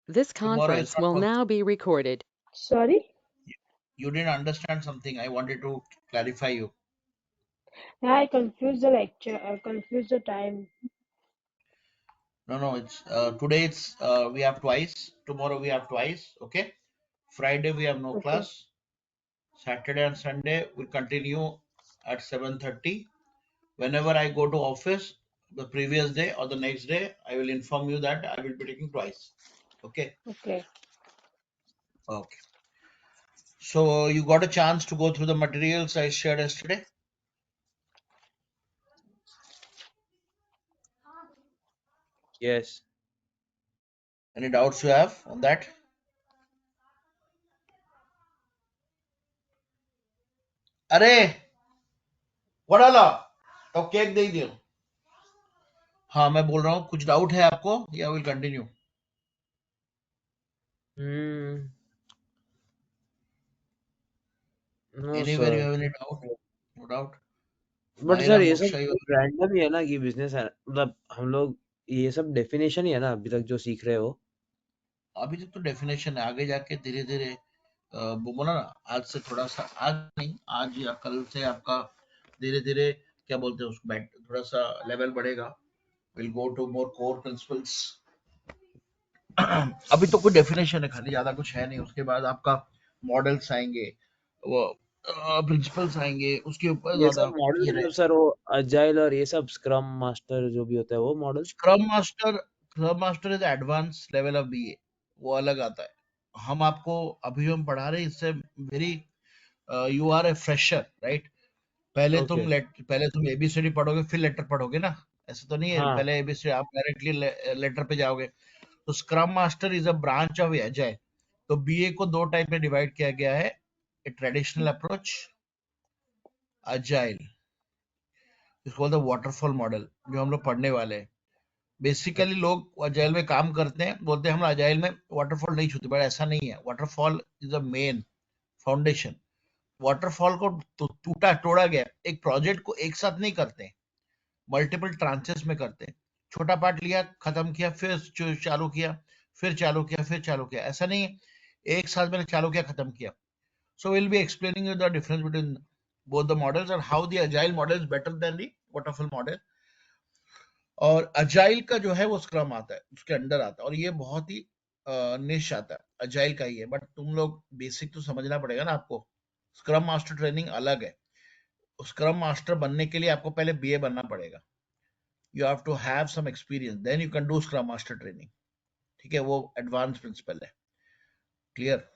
This Tomorrow it's conference not will possible. now be recorded. Sorry? You didn't understand something. I wanted to clarify you. Yeah, I confused the lecture. I confused the time. No. It's today. It's we have twice. Tomorrow we have twice. Okay. Friday we have no Okay. class. Saturday and Sunday will continue at 7:30. Whenever I go to office, the previous day or the next day, I will inform you that I will be taking twice. Okay. Okay. Okay. So you got a chance to go through the materials I shared yesterday. Yes. Any doubts you have on that? अरे वडाला तो cake दे दियो. हाँ मैं बोल रहा हूँ कुछ doubt है आपको या will continue. Hmm. No, Anywhere you sir. have any doubt? No doubt. But sir Mahila ये सब Moksha, you रैंडम ही है ना कि बिजनेस है, मतलब हम लोग ये सब डेफिनेशन ही है ना अभी तक जो सीख रहे हो. अभी तक तो डेफिनेशन है, आगे जाके धीरे धीरे वो बोला ना, आज से थोड़ा सा, आज नहीं, आज या कल से आपका धीरे धीरे क्या बोलते हैं उसको, थोड़ा सा लेवल बढ़ेगा. Will go to more core principles. अभी तो कोई डेफिनेशन है खाली, ज्यादा कुछ है नहीं. उसके बाद आपका मॉडल्स आएंगे, वो प्रिंसिपल्स आएंगे, उसके ऊपर ये ज्यादा सब मॉडल ये मतलब रहेगा. सर वो अजाइल और ये सब स्क्रम मास्टर जो भी होता है वो model. Scrum master is advance level of BA, वो अलग आता है. हम पढ़ा रहे हैं, इससे very, you are a fresher right. Okay. पहले तुम एबीसीडी पढ़ोगे फिर लेटर पढ़ोगे ना, ऐसा तो नहीं है हाँ. पहले एबीसीडी आप डायरेक्टली लेटर पे जाओगे. तो scrum master is a branch of agile. तो बीए को दो टाइप में डिवाइड किया गया है, ए ट्रेडिशनल अप्रोच, अजाइल. इसको बोलते हैं वाटरफॉल मॉडल, जो हम लोग पढ़ने वाले हैं. बेसिकली लोग अजाइल में काम करते हैं, बोलते हैं हम अजाइल में वाटरफॉल नहीं छूते, बट ऐसा नहीं है. Waterfall is a main foundation. Waterfall को टूटा तोड़ा गया, एक प्रोजेक्ट को एक साथ नहीं करते, मल्टीपल ट्रांचेस में करते हैं. छोटा पार्ट लिया, खत्म किया, फिर चालू किया, फिर चालू किया, फिर चालू किया, ऐसा नहीं है एक साथ मैंने चालू किया खत्म किया. So we'll be explaining you the difference between both the models and how the agile model is better than the waterfall model. और अजाइल का जो है वो स्क्रम आता है, उसके अंडर आता है, और ये बहुत ही निश आता है, अजाइल का ही है. बट तुम लोग बेसिक तो समझना पड़ेगा ना आपको. स्क्रम मास्टर ट्रेनिंग अलग है. स्क्रम मास्टर बनने के लिए आपको पहले बीए बनना पड़ेगा. You have to have some experience, then you can do scrum master training. ठीक है, वो एडवांस प्रिंसिपल है. क्लियर.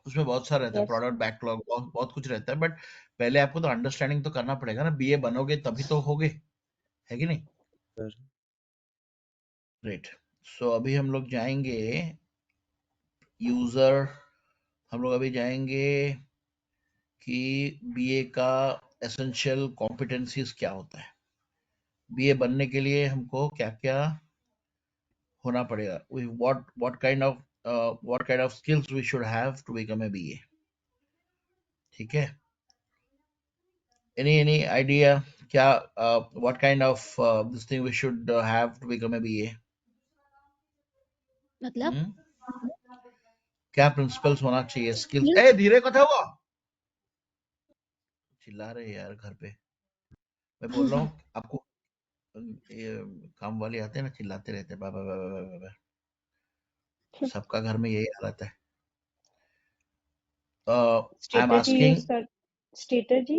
उसमें बहुत सारा रहता है, Yes. प्रोडक्ट बैकलॉग, बहुत बहुत कुछ रहता है. बट पहले आपको तो अंडरस्टैंडिंग तो करना पड़ेगा ना, बीए बनोगे तभी तो होगे, है कि नहीं. सर. ग्रेट. सो अभी हम लोग जाएंगे यूजर, हम लोग अभी जाएंगे कि बीए का एसेंशियल कॉम्पिटेंसीज क्या होता है, बीए बनने के लिए हमको क्या क्या होना पड़ेगा, what kind of skills we should have to become a BA. ठीक है. Any idea क्या, what kind of this thing we should have to become a BA? मतलब हम्म? क्या प्रिंसिपल्स होना चाहिए, स्किल्स. ए धीरे कथा हुआ, चिल्ला रहे यार घर पे. मैं बोल रहा हूँ आपको, ये काम वाले आते हैं ना, चिल्लाते रहते हैं, बाबा बाबा बाबा बाबा. सबका घर में यही हालत है. I M Strategy asking. is that strategy?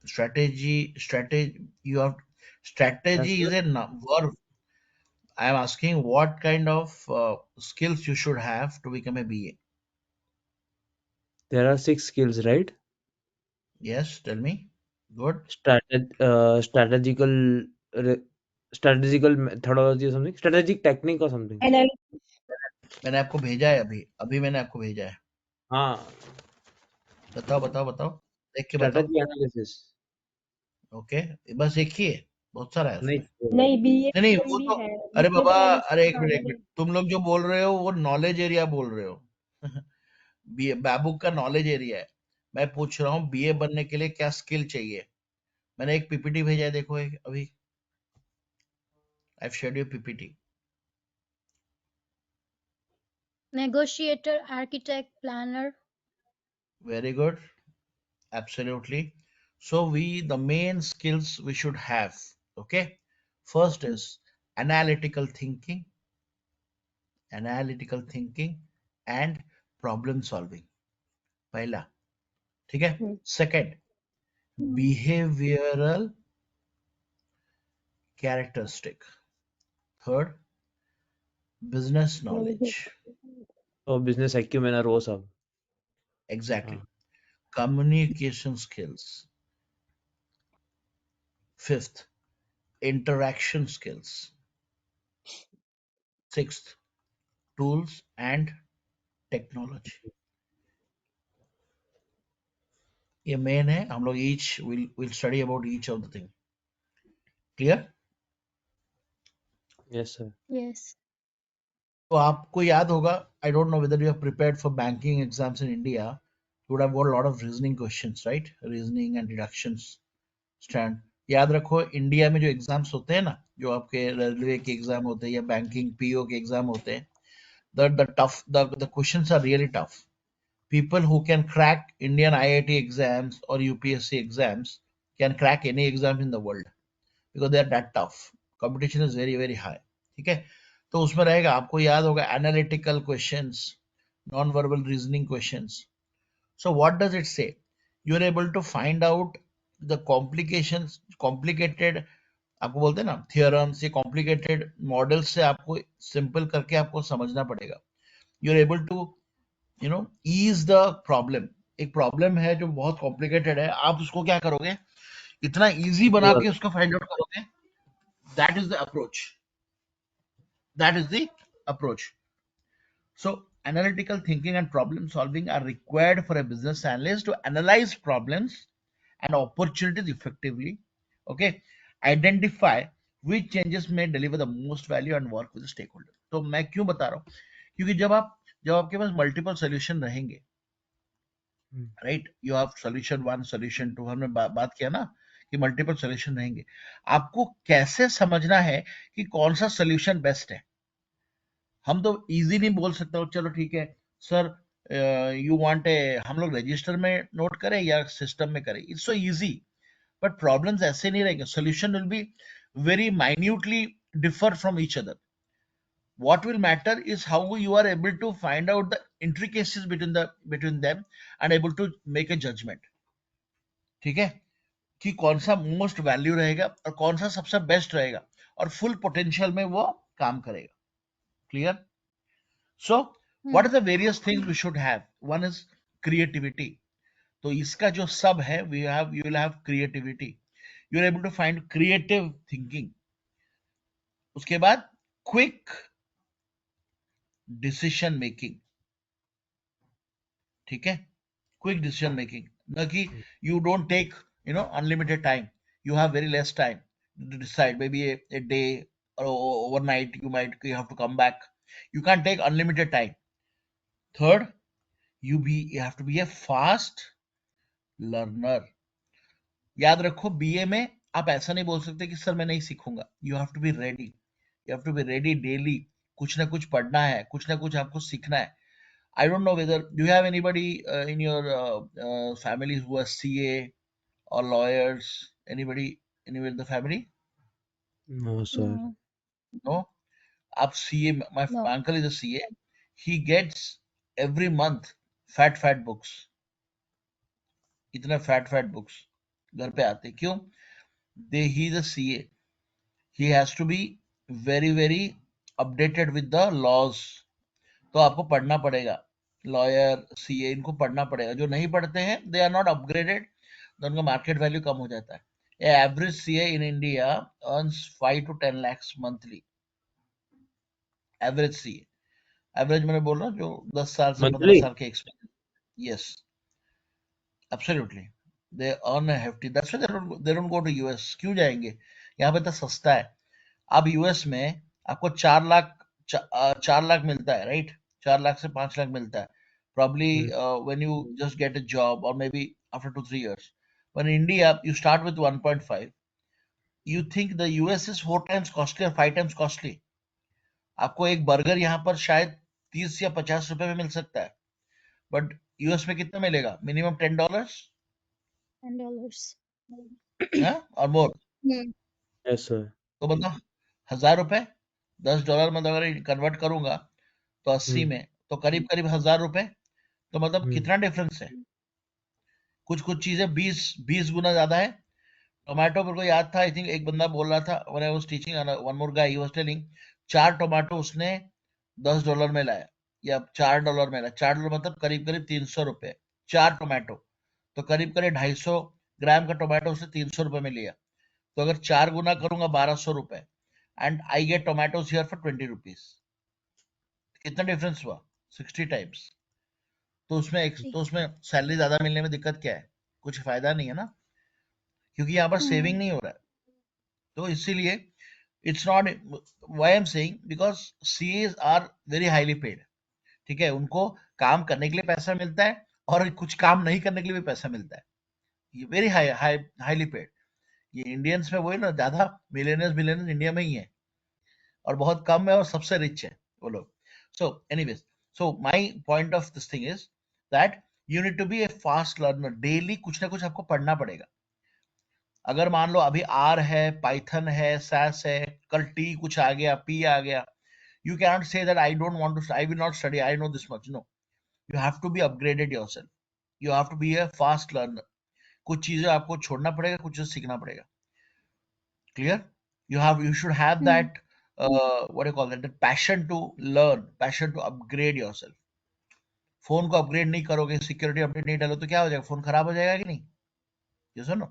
Strategy, you have, strategy is a verb. I am asking what kind of skills you should have to become a BA. There are 6 skills, right? Yes, tell me. Good. Strategical strategical methodology or something, strategic technique or something. मैंने आपको भेजा है, अभी अभी मैंने आपको भेजा है. हाँ. बताओ बताओ बताओ, देख के बताओ. Strategy analysis. ओके, बस एक ही है, बहुत सारा है नहीं. उसमें. नहीं, BA नहीं नहीं, में वो भी तो, है, अरे BA बाबा, में अरे एनालिसिस एक मिनट एक मिनट, तुम लोग जो बोल रहे हो वो नॉलेज एरिया बोल रहे हो. बैबुक का नॉलेज एरिया है. मैं पूछ रहा हूँ बीए बनने के लिए क्या स्किल चाहिए. मैंने एक पीपीटी भेजा है, देखो एक अभी. I have shared you PPT. Negotiator, architect, planner. Very good. Absolutely. So the main skills we should have. Okay. First is analytical thinking, and problem solving. पहला, ठीक है. Hmm. Second, behavioral characteristic. Third, business knowledge. और business acumen और वो सब. Exactly. हाँ. Communication skills. Fifth, interaction skills. Sixth, tools and technology. ये main है. हम लोग each will study about each of the thing. Clear? Yes sir. Yes. तो आपको याद होगा, I don't know whether you have prepared for banking exams in India. You would have got a lot of reasoning questions, right? Reasoning and deductions. Stand. याद रखो, India में जो exams होते हैं ना, जो आपके रेलवे के एग्जाम होते हैं या बैंकिंग पीओ के एग्जाम होते हैं, the questions are really tough. People who can crack Indian IIT exams or UPSC exams can crack any exam in the world because they are that tough. Competition is very very high. ठीक है. तो उसमें रहेगा, आपको याद होगा, analytical questions, non verbal reasoning questions. So what does it say? You are able to find out the complicated, आपको बोलते हैं ना थियोरम्स, ये कॉम्प्लिकेटेड मॉडल्स से आपको सिंपल करके आपको समझना पड़ेगा. You are able to ease the problem. एक प्रॉब्लम है जो बहुत कॉम्प्लिकेटेड है, आप उसको क्या करोगे, इतना इजी बना के उसको फाइंड आउट करोगे. That is the approach. So analytical thinking and problem solving are required for a business analyst to analyze problems and opportunities effectively. Okay. Identify which changes may deliver the most value and work with the stakeholder. तो मैं क्यों बता रहा हूँ, क्योंकि जब आपके पास multiple solution रहेंगे, right, you have solution 1, solution 2, हमने बात किया ना कि मल्टीपल सोल्यूशन रहेंगे. आपको कैसे समझना है कि कौन सा सोल्यूशन बेस्ट है. हम तो इजी नहीं बोल सकते हो, चलो ठीक है सर, यू वांट ए, हम लोग रजिस्टर में नोट करें या सिस्टम में करें, it's so easy. But problems ऐसे नहीं रहेंगे. Solution will be very minutely differ from each other. What will matter is how you are able to find out the intricacies between them and able to make a judgment. ठीक है, कि कौन सा most value रहेगा और कौन सा सबसे बेस्ट रहेगा और फुल पोटेंशियल में वो काम करेगा. Clear? So what are the various things we should have? One is creativity. तो इसका जो सब है, you will have creativity. You are able to find creative thinking. उसके बाद quick decision making. ठीक है, quick decision making. न कि you don't take unlimited time. You have very less time to decide. Maybe a day or overnight you have to come back. You can't take unlimited time. Third, you have to be a fast learner. याद रखो, BA में आप ऐसा नहीं बोल सकते कि sir मैं नहीं सीखूंगा. You have to be ready. You have to be ready daily. कुछ ना कुछ पढ़ना है, कुछ ना कुछ आपको सीखना है. I don't know whether do have anybody in your family who are CA or lawyers, anybody in the family? No sir. No. Up CA, my No. uncle is a CA. He gets every month fat books. इतना fat books घर पे आते. क्यों? He is a CA. He has to be very updated with the laws. तो आपको पढ़ना पड़ेगा. Lawyer, CA, इनको पढ़ना पड़ेगा. जो नहीं पढ़ते हैं, दे आर नॉट अपग्रेडेड, तो उनका मार्केट वैल्यू कम हो जाता है. Average CA in India earns 5 to 10 lakhs monthly. Average CA, average मैंने बोल रहा हूँ जो 10 साल से 15 साल के experience. Yes, absolutely. They earn a hefty. That's why they don't go to US. क्यों जाएंगे? यहाँ पे तो सस्ता है. अब यूएस में आपको 4 लाख मिलता है, राइट? 4 लाख से 5 लाख मिलता है. Probably when you just get a job or maybe after 2-3 years. When in India you start with 1.5, you think the US is 4 times costly or 5 times costly. आपको एक बर्गर यहाँ पर शायद 30 या 50 रुपए में मिल सकता है, बट यूएस में कितना मिलेगा? मिनिमम $10 $10. और मोर। Yes sir. तो मतलब 1000 रुपए, $10 में अगर कन्वर्ट करूंगा तो 80 हम्म में तो करीब करीब 1000 रुपए। तो मतलब हम्म कितना डिफरेंस है? कुछ कुछ चीजें 20 गुना ज्यादा है। टोमेटो मेरे को याद था, आई थिंक एक बंदा बोल रहा था, when I was teaching, one more guy, he was telling 4 tomato उसने $10 में लाया या $4 में लाया। $4 मतलब करीब करीब 300 रुपए, 4 टोमेटो। तो करीब करीब 250 ग्राम का टोमेटो उसने 300 रुपए में लिया। तो अगर 4 गुना करूंगा 1200 रुपए, and I get tomatoes here for 20 rupees. कितना डिफरेंस हुआ? 60 टाइम्स। तो उसमें सैलरी ज्यादा मिलने में दिक्कत क्या है? कुछ फायदा नहीं है ना, क्योंकि यहाँ पर सेविंग नहीं हो रहा है। तो इसीलिए it's not, why I am saying, because CS are very highly paid. ठीक है, उनको काम करने के लिए पैसा मिलता है और कुछ काम नहीं करने के लिए भी पैसा मिलता है। ये वेरी हाईली पेड। ये इंडियंस में वही ना, ज्यादा मिलियनर्स मिलियनर्स इंडिया में ही है, और बहुत कम है और सबसे रिच है वो लोग। So anyways, so my point of this thing is that you need to be a fast learner. Daily कुछ ना कुछ आपको पढ़ना पड़ेगा। अगर मान लो अभी आर है, पाइथन है, सैस है, कल टी कुछ आ गया, पी आ गया, you cannot say that I don't want to, I will not study, I know this much. No, you have to be upgraded yourself. You have to be a fast learner. कुछ चीजें आपको छोड़ना पड़ेगा, कुछ चीजें सीखना पड़ेगा। Clear? You should have that, what do you call that, the passion to learn, passion to upgrade yourself. Phone को अपग्रेड नहीं करोगे, सिक्योरिटी अपडेट नहीं डालो, तो क्या हो जाएगा? फोन खराब हो जाएगा कि नहीं? Yes or no?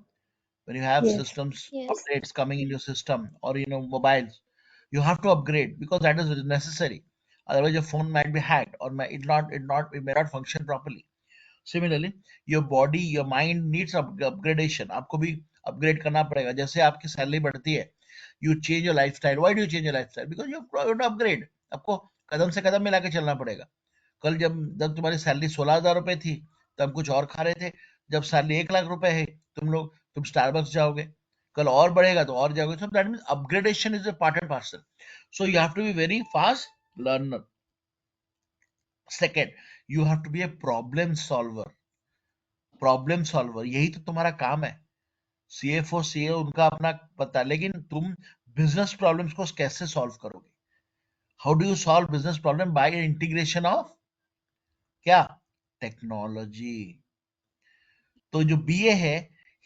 When you have Yes. systems Yes. updates coming in your system, or mobiles, you have to upgrade because that is necessary. Otherwise your phone might be hacked, or it may not function properly. Similarly, your body, your mind needs upgradation. आपको भी upgrade करना पड़ेगा। जैसे आपकी salary बढ़ती है, you change your lifestyle. Why do you change your lifestyle? Because you have to upgrade. आपको कदम से कदम मिला के चलना पड़ेगा। कल जब जब तुम्हारी सैलरी 16,000 रुपए थी, तब कुछ और खा रहे थे। जब सैलरी 1 लाख रुपए है, तुम स्टारबक्स जाओगे। कल और बढ़ेगा तो और जाओगे। So that means upgradation is a part and parcel. So you have to be very fast learner. Second, you have to be a problem solver. Problem solver, यही तो तुम्हारा काम है। सीएफओ सीए उनका अपना पता है, लेकिन तुम बिजनेस प्रॉब्लम्स को कैसे सॉल्व करोगे? How do you solve business problem? By integration of क्या? टेक्नोलॉजी। तो जो बीए है,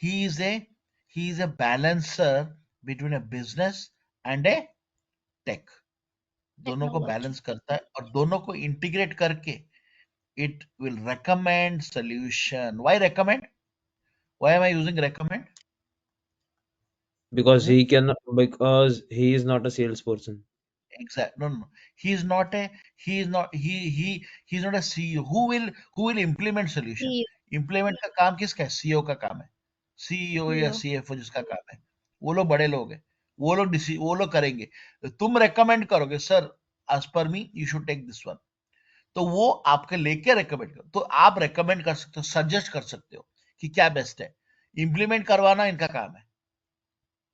he is a he is a balancer between a business and a tech. दोनों को Technology. बैलेंस करता है और दोनों को इंटीग्रेट करके it will recommend solution. Why recommend? Why am I using recommend? because Hmm? he is not a salesperson. Exact. No, no, no. He is not a. He is not. He is not a CEO. Who will implement solution? CEO. Implement का काम किसका है? CEO का काम है। CEO या CEO. CFO जिसका काम है, वो लोग बड़े लोग हैं। वो लोग करेंगे। तुम रेकमेंड करोगे, sir as per me you should take this one. तो वो आपके लेके रेकमेंड करो, तो आप रेकमेंड कर सकते हो, सजेस्ट कर सकते हो कि क्या बेस्ट है। इंप्लीमेंट करवाना इनका काम है।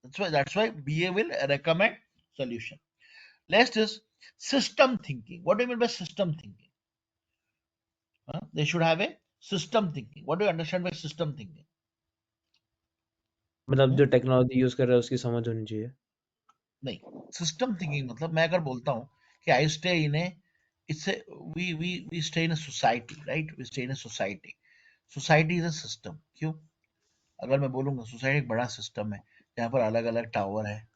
That's why BA will recommend solution. Next is system thinking. What do you mean by system thinking? They should have a system thinking. What do you understand by system thinking? मतलब Hmm? जो technology use कर रहा है उसकी समझ होनी चाहिए। नहीं, सिस्टम थिंकिंग मतलब मैं अगर बोलता हूँ कि I stay in a, it's we stay in a society, right? We stay in a society. Society is a system. क्यों? अगर मैं बोलूंगा सोसाइटी एक बड़ा सिस्टम है, यहाँ पर अलग अलग टावर है,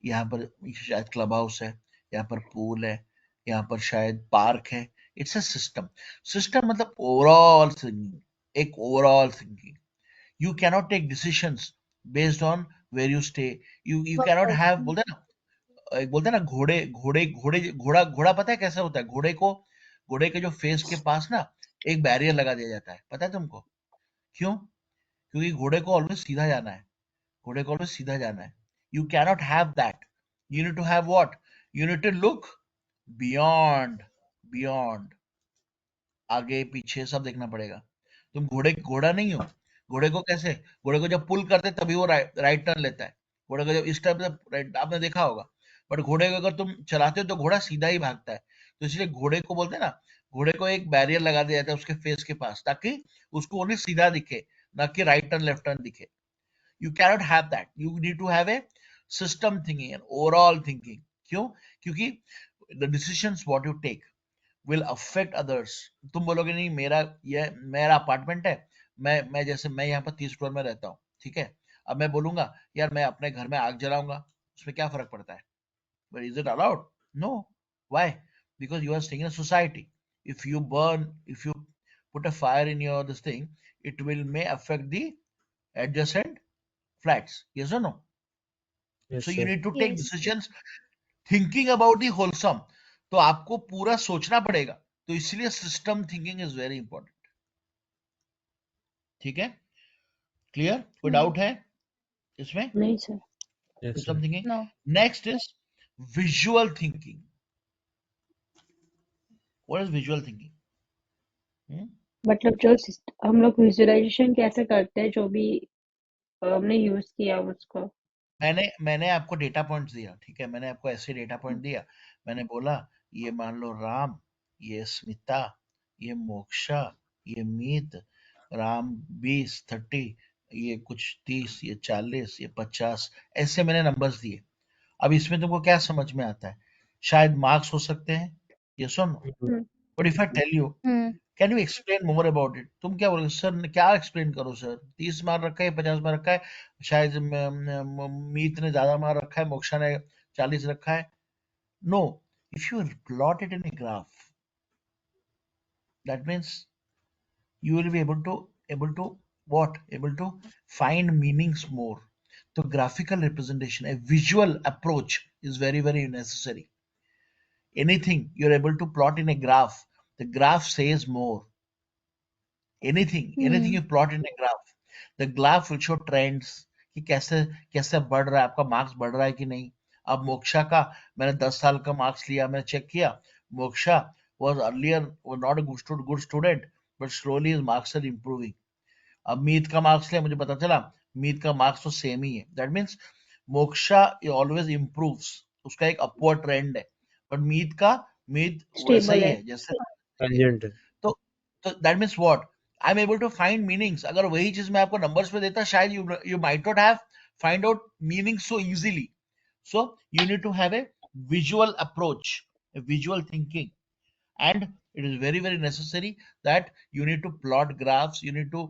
यहाँ पर शायद क्लब हाउस है, यहाँ पर पूल है, यहाँ पर शायद पार्क है। It's a system. सिस्टम मतलब ओवरऑल थिंकिंग, एक overall thinking. You cannot take decisions based on where you stay. You One cannot have, person. बोलते हैं ना, घोड़े घोड़े घोड़े घोड़ा घोड़ा पता है कैसा होता है? घोड़े के जो फेस के पास ना एक बैरियर लगा दिया जाता है, पता है तुमको? क्यों? क्योंकि घोड़े को ऑलवेज सीधा जाना है। घोड़े को ऑलवेज सीधा जाना है। You cannot have that. You need to have what? You need to look beyond. Beyond, आगे पीछे सब देखना पड़ेगा। तुम घोड़ा नहीं हो। घोड़े को कैसे, घोड़े को जब पुल करते तभी वो राइट टर्न लेता है। घोड़े को जब इस टाइप से आपने देखा होगा। बट घोड़े को अगर तुम चलाते हो तो घोड़ा सीधा ही भागता है। तो इसलिए घोड़े को बोलते हैं ना, घोड़े को एक बैरियर लगा दिया जाता है उसके फेस के पास, ताकि उसको ओनली सीधा दिखे, ना कि राइट टर्न लेफ्ट टर्न दिखे। You cannot have that. You need to have a system thinking and overall thinking. क्यों? क्योंकि the decisions what you take will affect others. तुम बोलोगे नहीं मेरा अपार्टमेंट है, मैं जैसे मैं यहाँ पर 30 फ्लोर में रहता हूँ, ठीक है, अब मैं बोलूंगा यार मैं अपने घर में आग जलाऊंगा, उसमें क्या फर्क पड़ता है? But is it allowed? No. Why? Because you are staying in a society. If you put a fire in your this thing, it will may affect the adjacent flats. Yes or no? Yes So you sir. need to take Yes. decisions thinking about the wholesome. तो आपको पूरा सोचना पड़ेगा, तो इसलिए system thinking is very important. ठीक है, clear? कोई Hmm. डाउट है इसमें? नहीं sir. Yes system sir. Thinking. No. Next is visual thinking. What is visual thinking? मतलब हम लोग विजुअलाइजेशन कैसे करते हैं, जो भी हमने यूज किया उसको। मैंने आपको डेटा पॉइंट्स दिया, ठीक है, मैंने आपको ऐसे डेटा पॉइंट दिया, मैंने बोला ये मान लो राम, ये स्मिता, ये मोक्षा, ये मीत, राम 20 30, ये कुछ 30, ये 40, ये 50, ऐसे मैंने नंबर्स दिए। अब इसमें तुमको क्या समझ में आता है? शायद मार्क्स हो सकते हैं, ये सुन। Hmm, but if I tell you, Hmm. Can you explain more about it? तुम क्या बोलोगे सर, क्या एक्सप्लेन करो सर, 30 मार रखा है, 50 मार रखा है, शायद मीत ने ज्यादा मार रखा है, मोक्षा ने 40 रखा है। No, if you plot it in a graph, that means you will be able to what, able to find meanings more. So graphical representation, a visual approach is very necessary. Anything you're able to plot in a graph, the graph says more. Anything Hmm. you plot in a graph, the graph will show trends, कि कैसे कैसे बढ़ रहा है, आपका marks बढ़ रहा है कि नहीं। अब मोक्षा का मैंने 10 साल का मार्क्स लिया, मैंने चेक किया, moksha was earlier was not a good student, but slowly his marks are improving. अब मीत का मार्क्स लिया, मुझे पता चला मीत का मार्क्स तो सेम ही है, that means Moksha always improves, उसका एक अपवर्ड ट्रेंड है। बट मीत वैसा स्टेबल ही है। है जैसे। टेंजेंट है। तो that means what, I am able to find meanings. अगर वही चीज मैं आपको नंबर्स पे देता, शायद you might not have find out meaning so easily. So you need to have a visual approach, a visual thinking, and it is very necessary that you need to plot graphs. You need to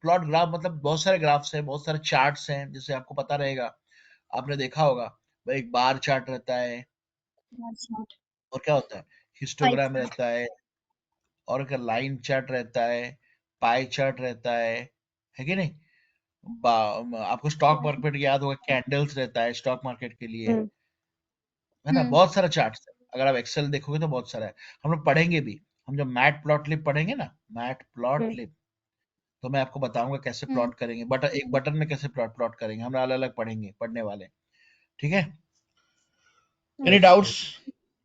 plot graph, मतलब बहुत सारे graphs हैं, बहुत सारे charts हैं, जिससे आपको पता रहेगा। आपने देखा होगा भाई, एक बार चार्ट रहता है, That's not. और क्या होता है, Pie हिस्टोग्राम chart. रहता है, और क्या लाइन चार्ट रहता है, पाई चार्ट रहता है कि नहीं? आपको स्टॉक Yeah. मार्केट याद होगा, कैंडल्स रहता है स्टॉक मार्केट के लिए, हम्म, है ना? Hmm. बहुत सारा चार्ट्स है, अगर आप एक्सेल देखोगे तो बहुत सारा है। हम लोग पढ़ेंगे भी, हम जब मैट प्लॉट लिप पढ़ेंगे ना, मैट प्लॉट हम्म, लिप, तो मैं आपको बताऊंगा कैसे Hmm. प्लॉट करेंगे, बटन एक बटन में कैसे प्लॉट प्लॉट करेंगे, हम अलग अलग पढ़ेंगे, पढ़ने वाले हैं, ठीक है? Any Hmm. Yes sir. Doubts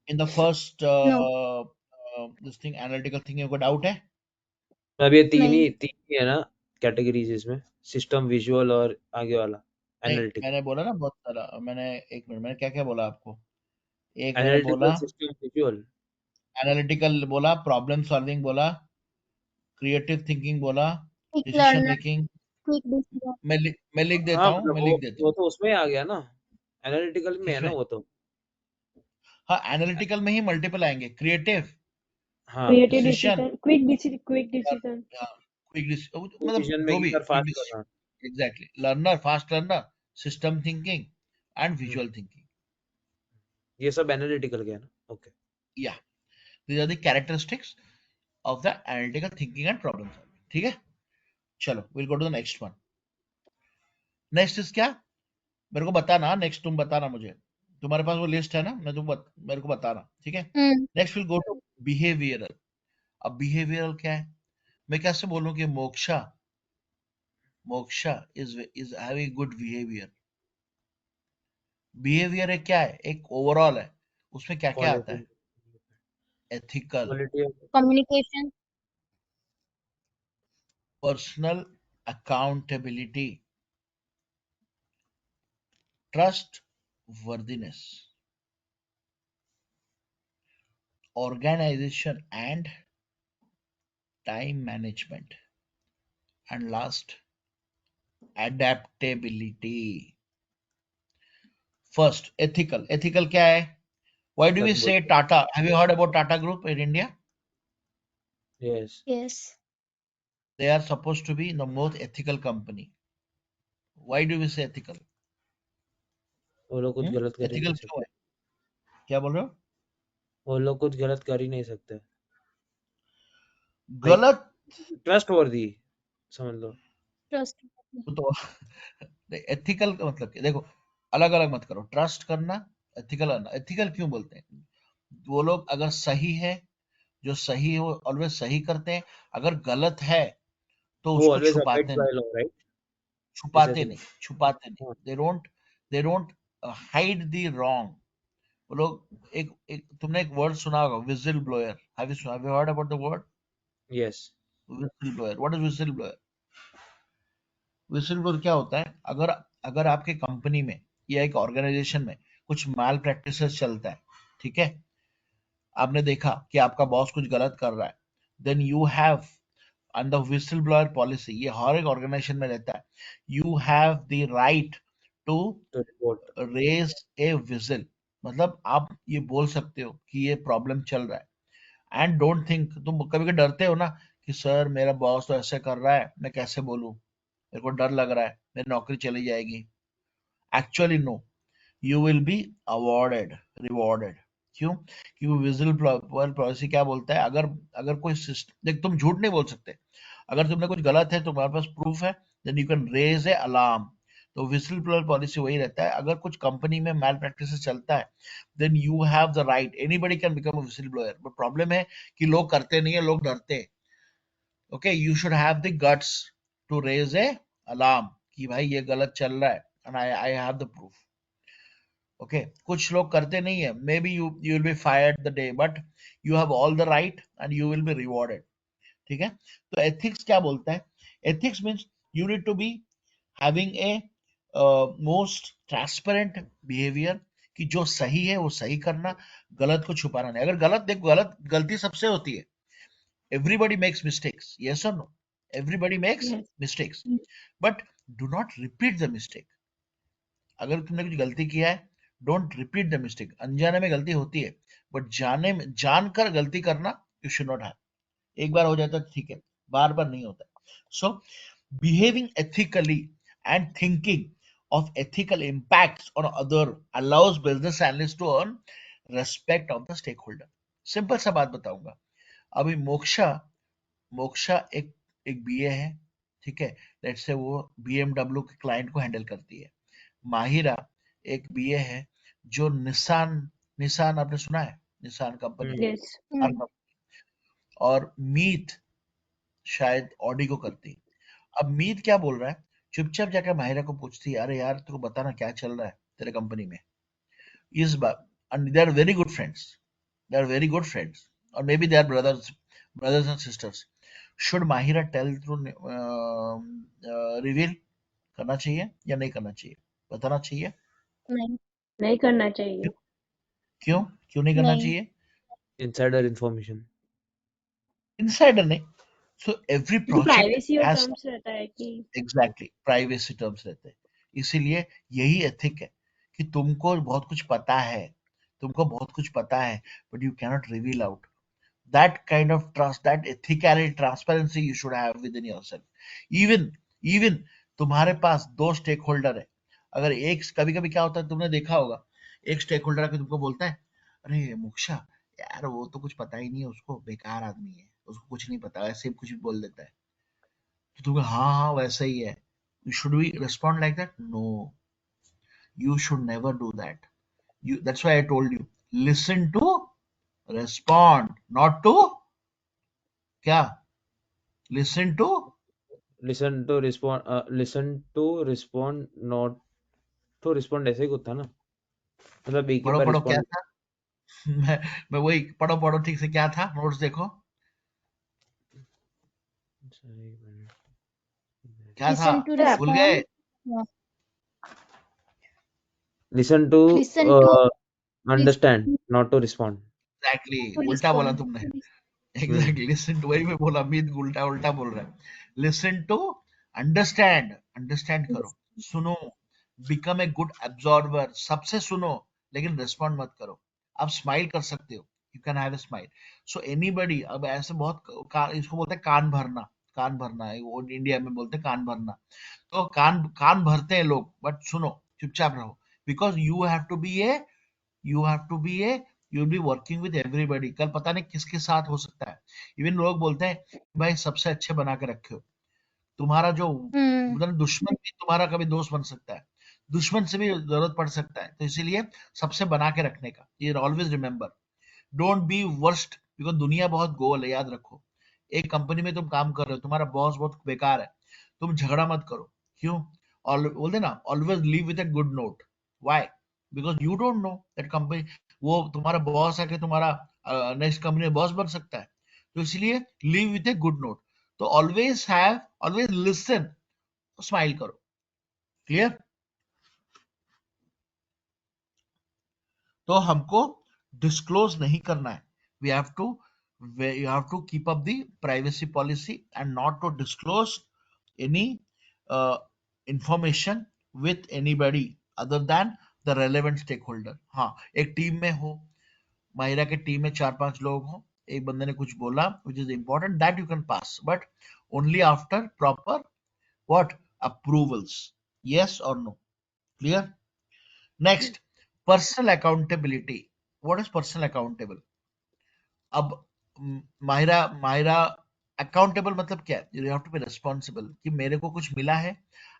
in the first No. This thing, analytical thinking? कोई डाउट है? अब ये नहीं. तीन ही है ना कैटेगरीज इसमें, सिस्टम, विजुअल और आगे वाला नहीं, एनालिटिकल। मैंने बोला ना बहुत सारा, मैंने एक मिनट, मैंने क्या क्या बोला आपको? एक मैंने एनालिटिकल, बोला सिस्टम, विजुअल। एनालिटिकल, बोला प्रॉब्लम सॉल्विंग, बोला क्रिएटिव थिंकिंग, बोला Quick decision learner. Making. Quick decision. मैं लिख देता हाँ हूँ, मतलब मैं लिख देता वो हूँ। तो उसमें ही आ गया ना, एनालिटिकल में है ना किसमें? वो तो। हाँ, एनालिटिकल में ही मल्टीपल आएंगे, क्रिएटिव, हाँ, creative decision, decision, quick decision. Quick, मतलब डिसीजन जो मेकिंग भी और क्विक फास्ट डिसीजन, करना। Exactly, learner, fast learner, system thinking and hmm, visual thinking. ये सब एनालिटिकल गया ना। ओके। या these are the characteristics of the analytical thinking and problem solving. ठीक है, चलो will go to the next one. Next is क्या, मेरे को बताना, नेक्स्ट तुम बताना मुझे, तुम्हारे पास वो लिस्ट है ना, मेरे को बताना, ठीक है? Hmm. Next will go to behavioural. अब बिहेवियरल क्या है? मैं कैसे बोलूं कि Moksha is having good behaviour. Behaviour है क्या है, एक ओवरऑल है, उसमें क्या क्या आता क्वालिटी, है? Ethical, quality. Communication. Personal accountability, trust worthiness, organization and time management, and last, adaptability. First, ethical क्या है? Why do we such say बोलते Tata? Have you heard about Tata Group in India? Yes Yes. They are supposed to be the most ethical company. Why do we say ethical? वो लोग कुछ गलत कर ही नहीं Ethical क्यों सकते है? क्या बोल रहे हो? वो लोग कुछ गलत कर ही नहीं सकते लाइक गलत ट्रस्ट वर्दी समझ लो Trust. तो एथिकल का मतलब क्या? देखो, अलग अलग मत करो। ट्रस्ट करना, एथिकल करना। एथिकल क्यों बोलते हैं? वो लोग अगर सही है, जो सही है वो ऑलवेज सही करते हैं। अगर गलत है तो वो उसको ऑलवेज अबाइड छुपाते नहीं, बाय लॉ राइट ऐसे छुपाते ऐसे नहीं, छुपाते नहीं। हाँ they don't hide the wrong. वो लोग एक तुमने एक वर्ड सुना होगा, vigil blower. Have you heard about the word yes vigil blower? What is vigil blower? Vigil blower क्या होता है? अगर अगर आपके कंपनी में या एक ऑर्गेनाइजेशन में कुछ माल प्रैक्टिसेस चलता है, ठीक है, आपने देखा कि आपका बॉस कुछ गलत कर रहा है, then you have under whistle blower policy, ये हर एक ऑर्गेनाइजेशन में रहता है, you have the right to to report raise a whistle. मतलब आप ये बोल सकते हो कि ये प्रॉब्लम चल रहा है। एंड डोंट थिंक, तुम कभी कभी डरते हो ना कि सर मेरा बॉस तो ऐसे कर रहा है, मैं कैसे बोलूं, मेरे को डर लग रहा है, मेरी नौकरी चली जाएगी। Actually no, you will be awarded, rewarded. क्यों? क्योंकि विजिल ब्लोअर पॉलिसी क्या बोलता है? अगर अगर कोई सिस्टम, देख तुम झूठ नहीं बोल सकते। अगर तुमने कुछ गलत है, तुम्हारे पास प्रूफ है, then you can raise a alarm. तो विजिल ब्लोअर पॉलिसी वही रहता है, अगर कुछ कंपनी में मैल प्रैक्टिस चलता है, then you have the right, anybody can become a whistle blower. But problem है कि लोग करते नहीं है, लोग डरते हैं। Okay, you should have the guts to raise a alarm कि भाई ये गलत चल रहा है, and I have the proof. Okay, कुछ लोग करते नहीं है, maybe you will be fired the day, but you have all the right and you will be rewarded. ठीक है? तो एथिक्स क्या बोलता है? Ethics means you need to be having a most transparent behaviour, कि जो सही है वो सही करना, गलत को छुपाना नहीं। अगर गलत, देखो गलती सबसे होती है, everybody makes mistakes, yes or no? Everybody makes Yes. mistakes, but do not repeat the mistake. अगर तुमने कुछ गलती किया है, डोंट रिपीट द मिस्टेक। अनजाने में गलती होती है, बट जाने में जानकर गलती करना यू शुड नॉट हैव। एक बार हो जाता है ठीक है, बार बार नहीं होता। सो behaving ethically and thinking of ethical impacts on other allows business analysts to earn respect of the stakeholder। Simple सा बात बताऊंगा। अभी मोक्षा मोक्षा एक एक बीए है, ठीक है, लेट्स से वो बीएमडब्ल्यू के क्लाइंट को हैंडल करती है। माहिरा एक बीए है जो निसान, निसान आपने सुना है, Nissan company, Yes. Car company. और मीत शायद ऑडी को करती है। अब मीत क्या बोल रहा है? चुपचाप जाकर माहिरा को पूछती है, अरे यार तू बताना क्या चल रहा है तेरे कंपनी में इस बार। And they are very good friends, they are very good friends, और may be they are brothers and sisters. Should Mahira tell through, reveal करना चाहिए या नहीं करना चाहिए, बताना चाहिए? नहीं, नहीं करना चाहिए। क्यों? क्यों नहीं करना नहीं, चाहिए? इनसाइडर इंफॉर्मेशन इनसाइडर नहीं। सो एवरी क्योंकि प्रोजेक्ट प्राइवेसी और हैज, टर्म्स रहता है कि एग्जैक्टली, प्राइवेसी टर्म्स रहते हैं। इसीलिए यही एथिक है कि तुमको बहुत कुछ पता है, तुमको बहुत कुछ पता है, but you cannot reveal out. That kind of trust, that ethicality, transparency you should have within yourself. Even तुम्हारे पास दो स्टेक होल्डर है, अगर एक, कभी कभी क्या होता है तुमने देखा होगा, एक स्टेक होल्डर आके तुमको बोलता है, अरे मोक्षा यार वो तो कुछ पता ही नहीं है, उसको बेकार आदमी है, उसको कुछ नहीं पता, ऐसे ही कुछ भी बोल देता है। तो तुम्हें हाँ हाँ वैसा ही है, you should we respond like that? No, you should never do that. That's why I told you, listen to respond, not to क्या, listen to, listen to respond not to respond ऐसे ही कुछ था ना मतलब एक ही पढ़ो बार पढ़ो क्या रिस्पॉन्ड था? मैं वही, पढ़ो पढ़ो ठीक से, क्या था, नोट्स देखो क्या था, listen to भूल गए? respond. Yeah. Listen to Listen to understand not to respond exactly to उल्टा बोला respond. तुमने। हम्म एग्जैक्टली लिसन टू, वही मैं बोला, अमित उल्टा उल्टा बोल रहा है। लिसन टू, अंडरस्टैंड, अंडरस्टैंड करो, Listen. सुनो, बिकम ए गुड एब्जॉर्बर, सबसे सुनो लेकिन रिस्पॉन्ड मत करो। आप स्माइल कर सकते हो, you can have a smile. So anybody, अब ऐसे बहुत इसको बोलते हैं कान भरना, कान भरना है वो इंडिया में बोलते हैं कान भरना। तो कान कान भरते हैं लोग, बट सुनो, चुपचाप रहो, because you have to be a you will be working with everybody, कल पता नहीं किसके साथ हो सकता है। इवन लोग बोलते हैं भाई सबसे अच्छे बना के रखे हो, तुम्हारा जो Hmm. मतलब दुश्मन भी तुम्हारा कभी दोस्त बन सकता है, दुश्मन से भी जरूरत पड़ सकता है, तो इसीलिए सबसे बना के रखने का, ये always remember, don't be worst, because दुनिया बहुत गोल है, याद रखो। एक कंपनी में तुम काम कर रहे हो, तुम्हारा बॉस बहुत बेकार है, तुम झगड़ा मत करो। क्यों? बोलते ना, always leave with a good note. Why? Because you don't know that company, वो तुम्हारा बॉस है कि तुम्हारा नेक्स्ट कंपनी में बॉस बन सकता है, तो इसलिए leave with a good note. तो ऑलवेज लिसन, स्माइल करो। क्लियर? तो हमको डिस्क्लोज नहीं करना है, we have to you have to keep up the privacy policy and not to disclose any uh, information with anybody other than the relevant stakeholder। हाँ, एक team में हो, माहिरा के टीम में 4-5 लोग हो, एक बंदे ने कुछ बोला which is important, that you can pass, but only after proper what approvals, yes or no। clear? Next, personal accountability। what is personal accountable? अब माहिरा माहिरा अकाउंटेबल मतलब क्या है? You have to be responsible, कि मेरे को कुछ मिला है,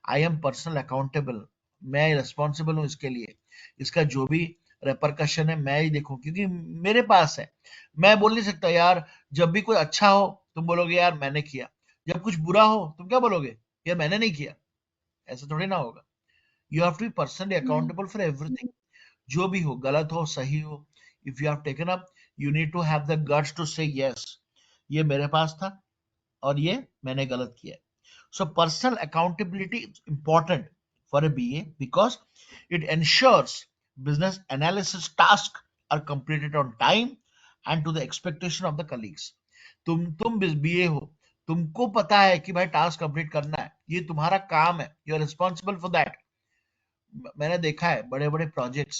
आई एम पर्सनल अकाउंटेबल, मैं रिस्पॉन्सिबल हूँ इसके लिए, इसका जो भी रेपरकशन है मैं ही देखूं, क्योंकि मेरे पास है। मैं बोल नहीं सकता यार, जब भी कोई अच्छा हो तुम बोलोगे यार मैंने किया, जब कुछ बुरा हो तुम क्या बोलोगे, यार मैंने नहीं किया। ऐसा थोड़ी ना होगा। You have to be personally Hmm. Accountable for everything, जो भी हो, गलत हो सही हो, if you have taken up, you need to have the guts to say yes, ये मेरे पास था और ये मैंने गलत किया। So personal accountability is important for a BA because it ensures business analysis tasks are completed on time and to the expectation of the colleagues। तुम बीए हो, तुमको पता है कि भाई टास्क कंप्लीट करना है, ये तुम्हारा काम है, you are responsible for that. मैंने देखा है बड़े बड़े प्रोजेक्ट्स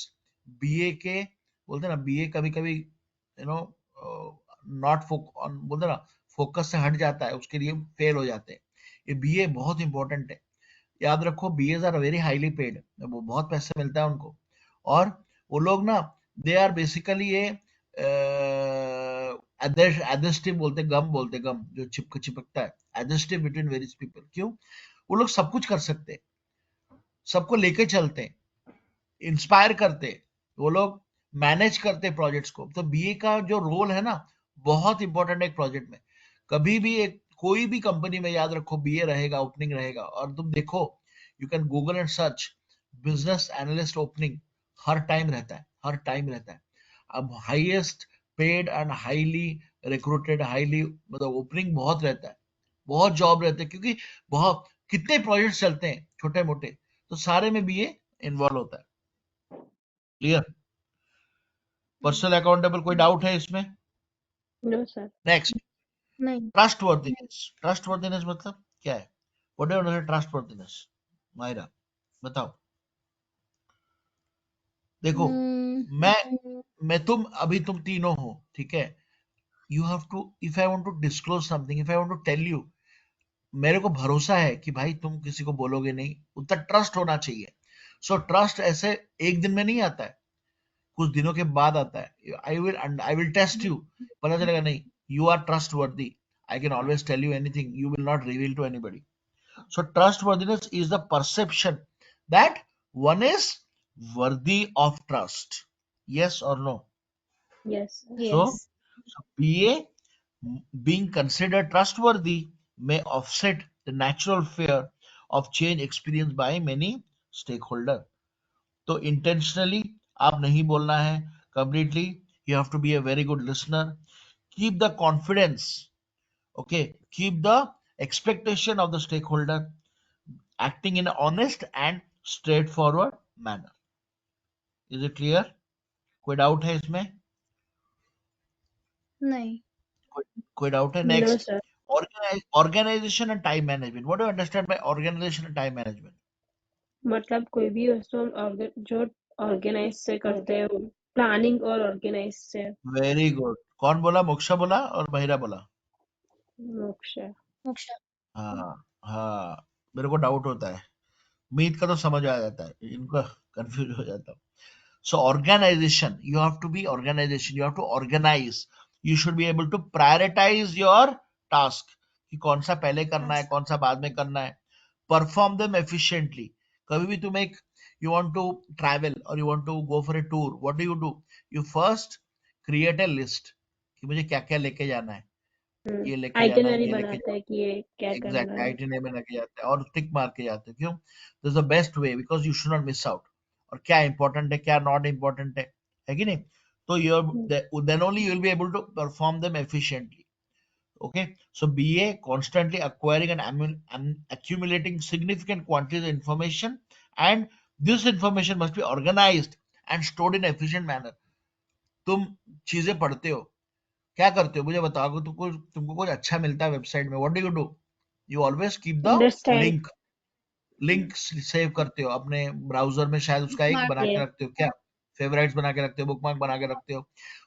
बीए के, बोलते ना बीए कभी कभी यू नो नॉट बोलते ना फोकस से हट जाता है, उसके लिए फेल हो जाते हैं। ये बीए बहुत इंपॉर्टेंट है, याद रखो, BAs are very highly paid, वो बहुत पैसे मिलता है उनको। और वो लोग ना, दे आर बेसिकली ये एडजस्टिव बोलते, गम बोलते, गम जो चिपकता है, एडजस्टिव बिटवीन वेरियस पीपल। क्यों? वो लोग सब कुछ कर सकते हैं, सबको लेके चलते हैं, इंस्पायर करते, वो लोग मैनेज करते प्रोजेक्ट्स को। तो बीए का जो रोल है ना, बहुत इंपॉर्टेंट है एक प्रोजेक्ट में। कभी भी एक कोई भी कंपनी में याद रखो बीए रहेगा, ओपनिंग रहेगा, और तुम देखो, you can Google and search, business analyst opening her time रहता है, हर टाइम रहता है। अब highest paid and highly recruited, highly मतलब ओपनिंग बहुत रहता है, बहुत जॉब रहते हैं, क्योंकि बहुत कितने प्रोजेक्ट चलते हैं छोटे मोटे, तो सारे में बीए इन्वॉल्व होता है। क्लियर? पर्सनल अकाउंटेबल, कोई डाउट है इसमें? No sir. नेक्स्ट, नहीं. ट्रस्टवर्दीनेस। ट्रस्टवर्दीनेस मतलब क्या है? What do you trustworthiness? Myra बताओ। देखो, Hmm. मैं तुम अभी तुम तीनों हो, ठीक है, you have to, if I want to disclose something, if I want to tell you, मेरे को भरोसा है कि भाई तुम किसी को बोलोगे नहीं, उतना ट्रस्ट होना चाहिए। सो ट्रस्ट ऐसे एक दिन में नहीं आता है, कुछ दिनों के बाद आता है। आई विल टेस्ट यू, पता चलेगा नहीं, you are trustworthy, I can always tell you anything, you will not reveal to anybody. So trustworthiness is the perception that one is worthy of trust, yes or no? Yes sir. So, Yes. BA being considered trustworthy may offset the natural fear of change experienced by many stakeholder। तो intentionally आप नहीं बोलना है completely, you have to be a very good listener, keep the confidence, okay, keep the expectation of the stakeholder, acting in an honest and straightforward manner। is it clear? कोई doubt है इसमें? नहीं। कोई doubt है? No next, sir. Organisation and time management. What do you understand by organisation and time management? मतलब कोई भी वस्तु हम जो ऑर्गेनाइज से करते हैं, प्लानिंग और ऑर्गेनाइज से। Very good. कौन बोला? मोक्षा बोला और महिरा बोला. मोक्ष। मोक्षा। हाँ हाँ, मेरे को डाउट होता है. मीत का तो समझ आ जाता है, इनका कंफ्यूज हो जाता है. So organization, you have to be organization, you have to organize, you should be able to prioritize your task कि कौन सा पहले करना है, कौन सा बाद में करना है. Perform them efficiently. कभी भी तुम एक you want to travel or you want to go for a tour, what do? You first create a list कि मुझे क्या क्या लेके जाना है, ये लेके जाना है, आइटिनरी ये लेके बनाते जाना हैं कि ये क्या है. करना एग्जैक्ट है। आइटिनरी में लेके जाते हैं और टिक मार के जाते हैं. क्यों? This is the best way, because you should not miss out. और क्या इंपॉर्टेंट है, क्या नॉट इंपॉर्टेंट है कि नहीं? तो then only you will be able to perform them efficiently. Okay, so BA constantly acquiring and accumulating significant quantities of information, and this information must be organized and stored in efficient manner. तुम चीजें पढ़ते हो, क्या करते हो मुझे बताओ. तुमको कुछ अच्छा मिलता है वेबसाइट में, what do? You always keep the understand. Link save करते हो अपने ब्राउजर में, शायद उसका एक स्मार्ट। बना के ये रखते हो, क्या फेवरेट्स बना के रखते हो, बुकमार्क बना के रखते हो,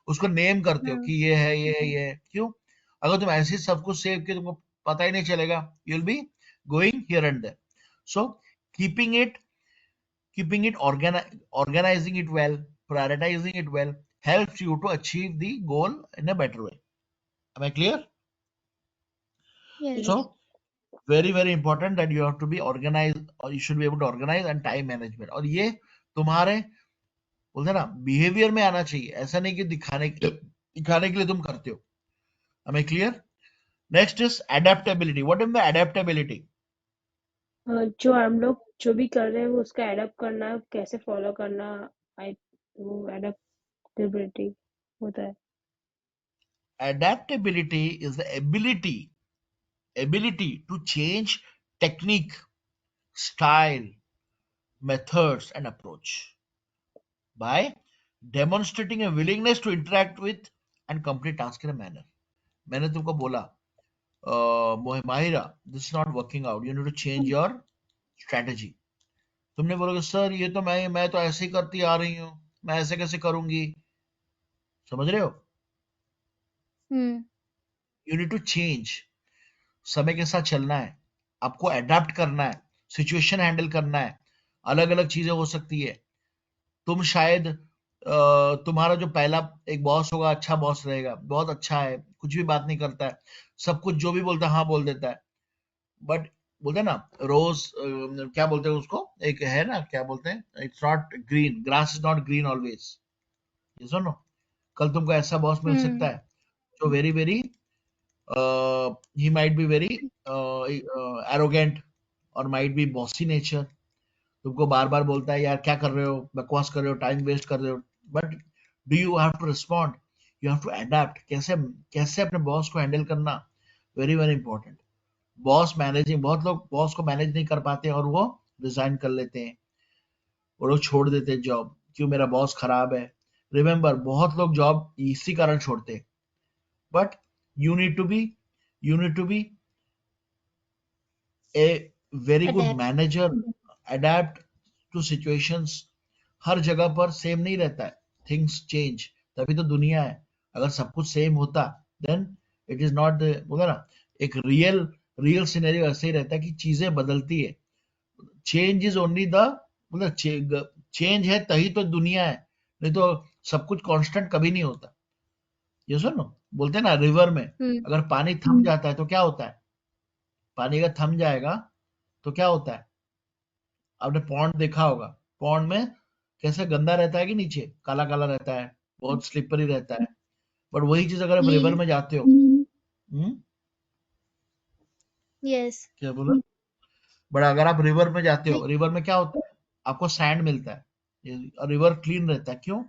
उसको नेम करते हो कि ये है, ये है, ये है. क्यों? अगर तुम ऐसे ही सब कुछ सेव किए, तुमको पता ही नहीं चलेगा. You will be going here and there. So keeping it keeping it organizing it well, prioritizing it well, helps you to achieve the goal in a better way. Am I clear? Yes. So very very important that you have to be organized, or you should be able to organize, and time management. और ये तुम्हारे बोलते हैं ना behaviour में आना चाहिए, ऐसा नहीं कि दिखाने के लिए तुम करते हो. Am I clear? Next is adaptability. What is the adaptability? जो हम लोग जो भी कर रहे हैं वो उसका एडप्ट करना, कैसे फॉलो करना। आई वो एडेप्टेबिलिटी होता है। Adaptability is the ability to change technique, style, methods, and approach by demonstrating a willingness to interact with and complete task in a manner. मैंने तुमको बोला Mahira, this is not working out, you need to change your strategy. तुमने बोलोगे sir ये तो मैं तो ऐसे ही करती आ रही हूँ, मैं ऐसे कैसे करूंगी? समझ रहे हो? You need to change. समय के साथ चलना है, आपको अडेप्ट करना है, सिचुएशन हैंडल करना है. अलग अलग चीजें हो सकती है. तुम शायद तुम्हारा जो पहला एक बॉस होगा, अच्छा बॉस रहेगा, बहुत अच्छा है, कुछ भी बात नहीं करता है, सब कुछ जो भी बोलता है हाँ बोल देता है. बट बोलते हैं ना रोज, क्या बोलते हैं उसको, एक है ना, क्या बोलते हैं, it's not green, grass is not green always. ये सुनो, कल तुमको ऐसा बॉस मिल सकता है जो very very he might be very arrogant or might be bossy nature. तुमको बार बार बोलता है यार क्या कर रहे हो, बकवास कर रहे हो, टाइम वेस्ट कर रहे हो. But do you have to respond, you have to adapt. कैसे कैसे अपने बॉस को हैंडल करना, very very important. Boss managing, बहुत लोग बॉस को मैनेज नहीं कर पाते और वो रिजाइन कर लेते हैं, वो लोग छोड़ देते हैं जॉब, क्यों? मेरा बॉस खराब है. रिमेंबर, बहुत लोग जॉब इसी कारण छोड़ते हैं. But you need to be you need to be a very good adapt. manager. adapt to situations. हर जगह पर सेम नहीं रहता है, थिंग्स चेंज, तभी तो दुनिया है. अगर सब कुछ सेम होता देन इट इज नॉट, बोला ना, एक रियल सिनेरियो ऐसे ही रहता है कि चीजें बदलती है. चेंज इज ओनली द, मतलब चेंज है तभी तो दुनिया है, नहीं तो सब कुछ कांस्टेंट कभी नहीं होता. ये सुनो, बोलते हैं ना रिवर में अगर पानी थम जाता है तो क्या होता है? पानी अगर थम जाएगा तो क्या होता है? आपने पॉन्ड देखा होगा, पॉन्ड में कैसे गंदा रहता है कि नीचे काला काला रहता है, बहुत स्लिपरी रहता है. बट वही चीज अगर आप रिवर में जाते हो, यस। क्या बोला? बट अगर आप रिवर में जाते हो, रिवर में क्या होता है? आपको सैंड मिलता है, रिवर क्लीन रहता है. क्यों?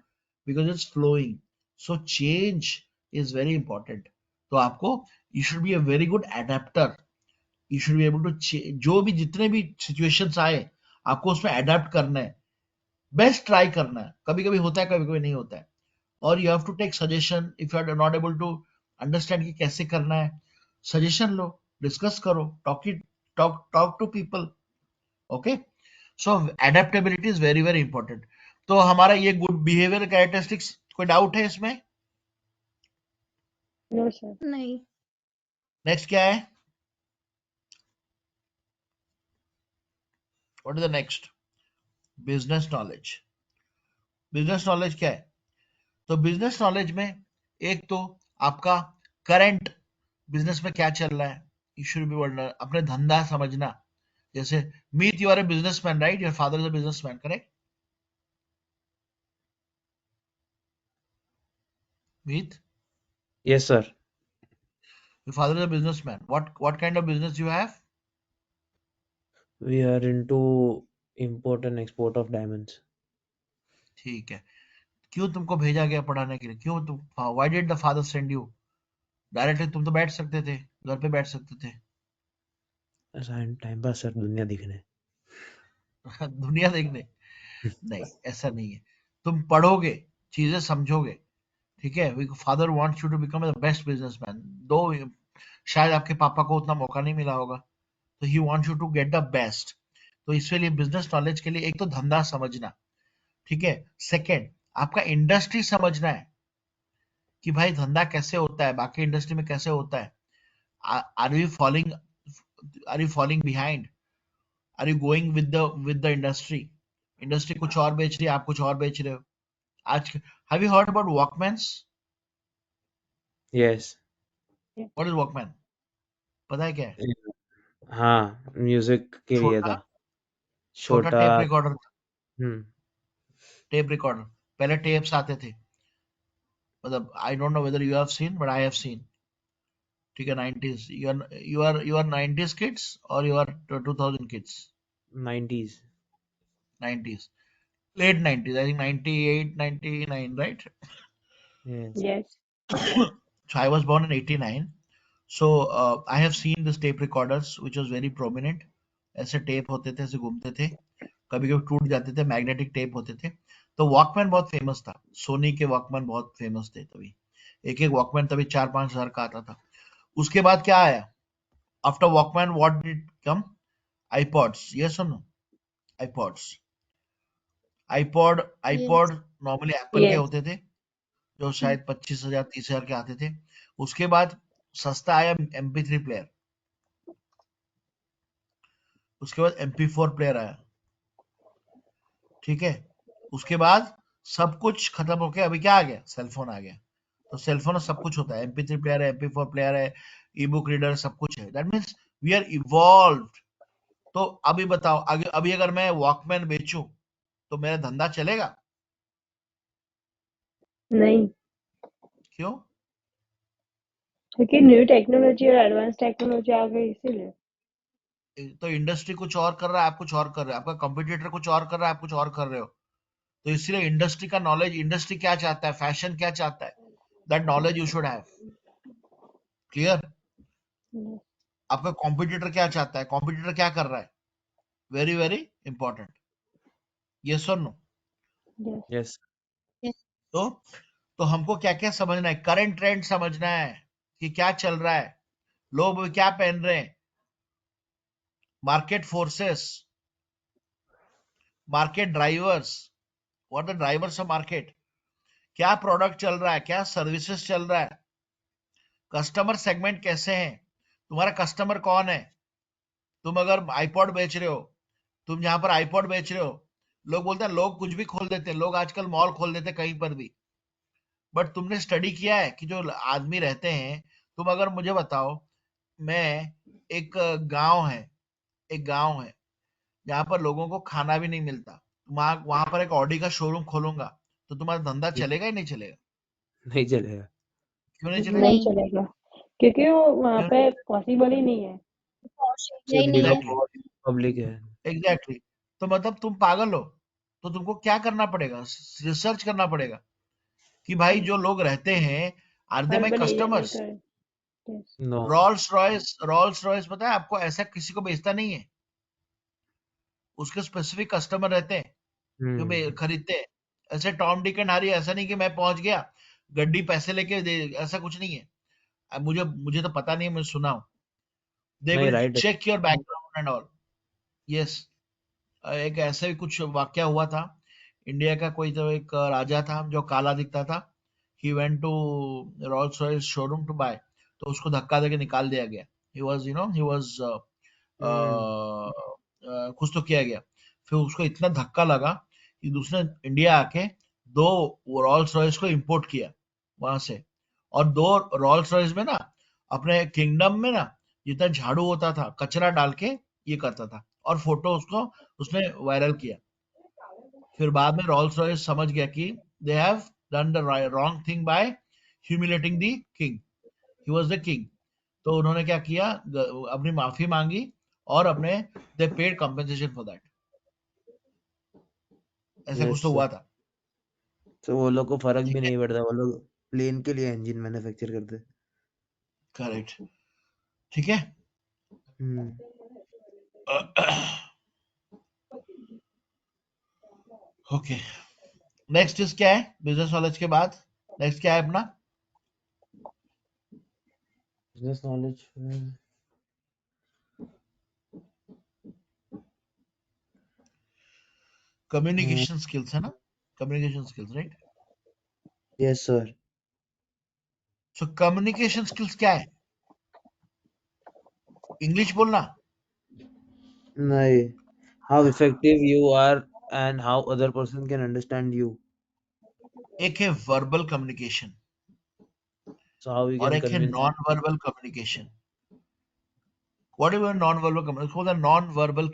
Because it's flowing. So change is very important. तो आपको, you should be a very good adapter. You should be able to, जो भी जितने भी सिचुएशंस आए आपको उसमें अडेप्ट करना है, बेस्ट ट्राई करना है. कभी कभी होता है, कभी कभी नहीं होता है. और you have to take suggestion. If you are not able to understand कि कैसे करना है, सजेशन लो, डिस्कस करो, talk to people. Okay, so adaptability is very very important. तो हमारा ये गुड बिहेवियर कैरेक्टरिस्टिक्स, कोई डाउट है इसमें? No sir. नहीं। नेक्स्ट क्या है? What is the next? Business knowledge. Business knowledge क्या है? तो बिजनेस नॉलेज में एक तो आपका करंट बिजनेस में क्या चल रहा है, यू शुड बी वर्ल्ड, अपने धंधा समझना। जैसे Meet, you are a businessman right? Your father is a businessman, correct Meet? Yes, sir. Your father is a businessman. What kind of business you have? We are into import and export of diamonds. ठीक है। क्यों तुमको भेजा गया पढ़ाने के लिए? क्यों तुम, why did the father send you? Directly तुम तो बैठ सकते थे, घर पे बैठ सकते थे। टाइम पास सर, दुनिया दिखने। दुनिया देखने? नहीं, ऐसा नहीं है। तुम पढ़ोगे, चीजें समझोगे, ठीक है। Father wants you to become the best businessman, though शायद आपके पापा को उतना मौका नहीं मिला होगा, तो he wants you to get the best. तो इसलिए बिजनेस नॉलेज के लिए एक तो धंधा समझना, ठीक है। सेकंड, आपका इंडस्ट्री समझना है कि भाई धंधा कैसे होता है, बाकी इंडस्ट्री में कैसे होता है। Are you following, are you following behind, are you going with the industry? Industry कुछ और बेच रही है, आप कुछ और बेच रहे हो। आज have you heard about walkmans? Yes. What is walkman? पता है क्या है? हाँ, म्यूजिक के लिए छोटा, था। छोटा छोटा। Tape recorder. Hmm. Tape recorder, पहले टेप्स आते थे, मतलब I don't know whether you have seen, but I have seen, ठीक है। 90s, you are 90s kids or you are 2000 kids? 90s. 90s, late 90s, I think 98, 99, right? Yes. Yes. So I was born in 89. So I have seen this tape recorders which was very prominent. ऐसे tape होते थे, ऐसे घूमते थे, कभी कभी टूट जाते थे, मैग्नेटिक टेप होते थे। तो वॉकमैन बहुत फेमस था, सोनी के वॉकमैन बहुत फेमस थे तभी। एक एक वॉकमैन तभी 4-5 हजार का आता था। उसके बाद क्या आया? After walkman what did come? IPods, yes और no? IPods, iPod, Yes. IPod normally Apple के यस। होते थे, जो Hmm. शायद 25,000 30,000 के आते थे। उसके बाद सस्ता आया MP3 प्लेयर, उसके बाद MP4 प्लेयर आया, ठीक है। उसके बाद सब कुछ खत्म होके अभी क्या आ गया? सेलफोन आ गया। तो सेलफोन में सब कुछ होता है, MP3 प्लेयर है, MP4 प्लेयर है, ई बुक रीडर, सब कुछ है। That means we are evolved. तो अभी बताओ, आगे अभी अगर मैं वॉकमैन बेचूं तो मेरा धंधा चलेगा? नहीं, क्यों? क्योंकि न्यू टेक्नोलॉजी और एडवांस टेक्नोलॉजी आ गई इसीलिए। तो इंडस्ट्री कुछ और कर रहा है, आप कुछ और कर रहे हो, आपका कंपटीटर कुछ और कर रहा है, आप कुछ और कर रहे हो। तो इसलिए इंडस्ट्री का नॉलेज, इंडस्ट्री क्या चाहता है, फैशन क्या चाहता है, that knowledge you should have. Clear? Yes. आपका कॉम्पिटिटर क्या चाहता है, कॉम्पिटिटर क्या कर रहा है, वेरी वेरी इंपॉर्टेंट। यस और नो? यस। Yes. Yes. तो तो हमको क्या क्या समझना है, करंट ट्रेंड समझना है कि क्या चल रहा है, लोग क्या पहन रहे हैं, market forces, market drivers, what the drivers of market, क्या प्रोडक्ट चल रहा है, क्या सर्विसेज चल रहा है, कस्टमर सेगमेंट कैसे हैं, तुम्हारा कस्टमर कौन है। तुम अगर आईपॉड बेच रहे हो, तुम जहां पर आईपॉड बेच रहे हो, लोग बोलते हैं, लोग कुछ भी खोल देते हैं, लोग आजकल मॉल खोल देते हैं कहीं पर भी। बट तुमने स्टडी किया है कि जो आदमी रहते हैं, तुम अगर मुझे बताओ, मैं एक गांव है, एक गांव है जहां पर लोगों को खाना भी नहीं मिलता, वहां वहां पर एक ऑडी का शोरूम खोलूंगा, तो तुम्हारा धंधा ये चलेगा ही नहीं चलेगा? नहीं चलेगा। क्यों नहीं चलेगा? नहीं नहीं, चलेगा, क्योंकि वो वहाँ क्यों नहीं पे चलेगा? पॉसिबल ही नहीं है। पॉश एरिया ये ही नहीं बिलो है। एग्जैक्टली, पब्लिक है। एग्जैक्टली। तो मतलब तुम पागल हो। तो तुमको क्या करना पड़ेगा? रिसर्च करना पड़ेगा कि भाई जो लोग रहते हैं, are they my urban area में कस्टमर्स। तो है। यस। नो। रॉल्स रॉयस पता है आपको, ऐसा किसी को बेचता नहीं है, उसके स्पेसिफिक कस्टमर रहते हैं जो हम्म। खरीदते हैं। ऐसे टॉम डिक एंड हैरी ऐसा नहीं कि मैं पहुंच गया, गड्डी पैसे लेके दे, ऐसा कुछ नहीं है। मुझे मुझे तो पता नहीं है, मैं सुना हूँ। दे नहीं विल राइट है। Check your background and all. Yes, एक ऐसा ही कुछ वाकया हुआ था। इंडिया का कोई तो एक राजा था जो काला दिखता था। He went to Rolls Royce showroom to buy, तो उसको धक्का देके निकाल दिया गया। He was hmm. कुछ तो किया गया। फिर उसको इतना धक्का लगा कि दूसरे इंडिया आके दो रॉल्स रॉयस को इंपोर्ट किया वहां से। और दो रॉल्स रॉयस में ना, अपने किंगडम में ना, जितना झाड़ू होता था कचरा डाल के ये करता था, और फोटो उसको उसने वायरल किया। फिर बाद में रॉल्स रॉयस समझ गया कि they have done the wrong thing by humiliating the king, he was the king. तो उन्होंने क्या किया, अपनी माफी मांगी, और अपने they paid compensation for that. ऐसा कुछ तो यस। हुआ था। तो वो लोग को फर्क भी ठीक है, नहीं पड़ता, वो लोग प्लेन के लिए इंजन मैन्युफैक्चर करते। करेक्ट। ठीक है। हम्म। ओके, नेक्स्ट इज क्या है बिजनेस नॉलेज के बाद? नेक्स्ट क्या है अपना? Business knowledge. कम्युनिकेशन स्किल्स है ना, communication skills, right? Yes sir. So communication skills क्या है? इंग्लिश बोलना? नहीं, how effective you are and how other person can understand you, एक है verbal communication, so how you और कैन एक है convince. Non verbal communication. What is non verbal communication? इसको non verbal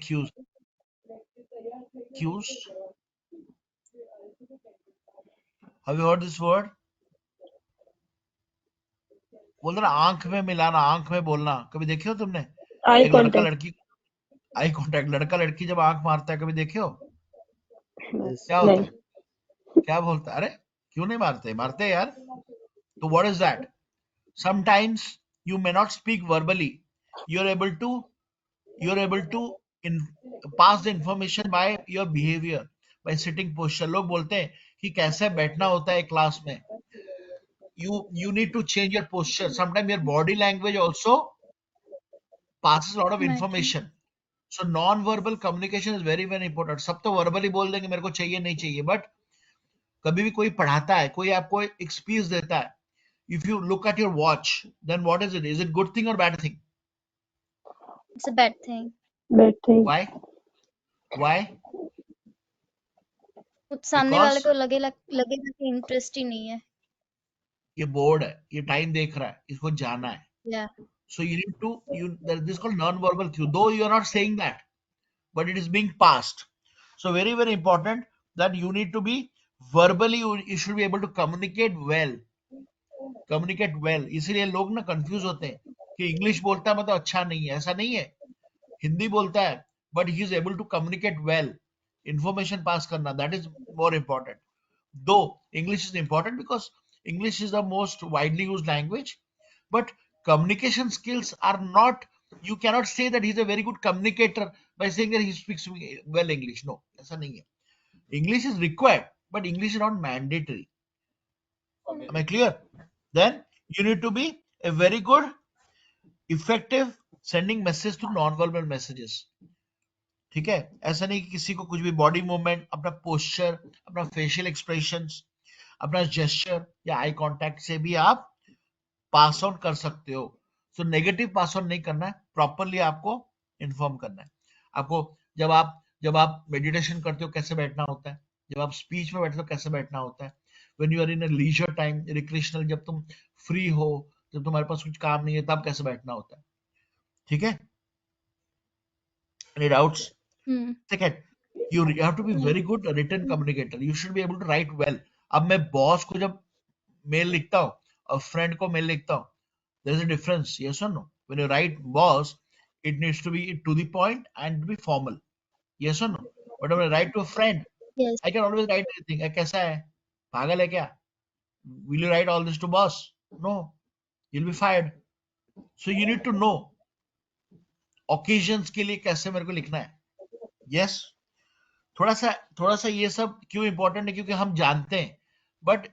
cues. Have you heard this word? बोल रहा आंख में मिलाना, आंख में बोलना, कभी देखे हो तुमने? आई एक लड़का कांटेक्ट। लड़की, आई कांटेक्ट, लड़का लड़की जब आंख मारता है, कभी देखे हो? यस। क्या होता नहीं। है? क्या बोलता है? अरे क्यों नहीं मारते? मारते हैं यार। तो what is that? Sometimes you may not speak verbally, you're able to you're able to in, pass the information by your behavior, by sitting posture। लोग बोलते हैं कि कैसे बैठना होता है क्लास में। You need to change your posture. Sometimes your body language also passes a lot of matter. information. So non-verbal communication is very very important। सब तो verbally बोल देंगे मेरे को चाहिए नहीं चाहिए, बट कभी भी कोई पढ़ाता है, कोई आपको एक स्पीच देता है, if you look at your watch, then what is it? Is it good thing or bad thing? It's a bad thing. Bad thing. Why? Why? कुछ सामने वाले Because को लगेगा कि इंटरेस्ट ही नहीं है। ये बोर्ड है, ये टाइम देख रहा है, इसको जाना है। या So you need to, this is called non-verbal cue, though you are not saying that, but it is being passed. So very very important that you need to be verbally, you should be able to communicate well, communicate well। इसीलिए लोग ना confuse होते हैं कि English बोलता है मतलब अच्छा नहीं है। ऐसा नहीं है, हिंदी बोलता है but he is able to communicate well, information pass करना, that is more important। Though English is important because English is the most widely used language, but communication skills are not, you cannot say that he's a very good communicator by saying that he speaks well English। No, ऐसा नहीं है। English is required, but English is not mandatory। Am I clear? Then you need to be a very good, effective sending message through non-verbal messages। ठीक है, ऐसा नहीं कि किसी को कुछ भी बॉडी मूवमेंट, अपना पोस्चर, अपना फेशियल एक्सप्रेशंस, अपना जेस्चर या आई कांटेक्ट से भी आप पास ऑन कर सकते हो। सो नेगेटिव पास ऑन नहीं करना है, प्रॉपरली आपको इन्फॉर्म करना है। आपको जब आप मेडिटेशन करते हो कैसे बैठना होता है, जब आप स्पीच में बैठते हो कैसे बैठना होता है, when you are in a leisure time, recreational, जब तुम फ्री हो, जब तुम्हारे पास कुछ काम नहीं है, तब कैसे बैठना होता है। ठीक है? Any doubts? Second, you have to be very good written communicator। You should be able to write well। अब मैं बॉस को जब मेल लिखता हूँ और फ्रेंड को मेल लिखता हूँ, there is a difference, yes or no? When you write boss, it needs to be to the point and be formal, yes or no? But when I write to a friend, yes. I can always write anything। कैसा है, पागल है क्या? Will you write all this to boss? No, you'll be fired। So you need to know occasions के लिए कैसे मेरे को लिखना है। Yes, थोड़ा सा ये सब क्यों इंपॉर्टेंट है, क्योंकि हम जानते हैं, but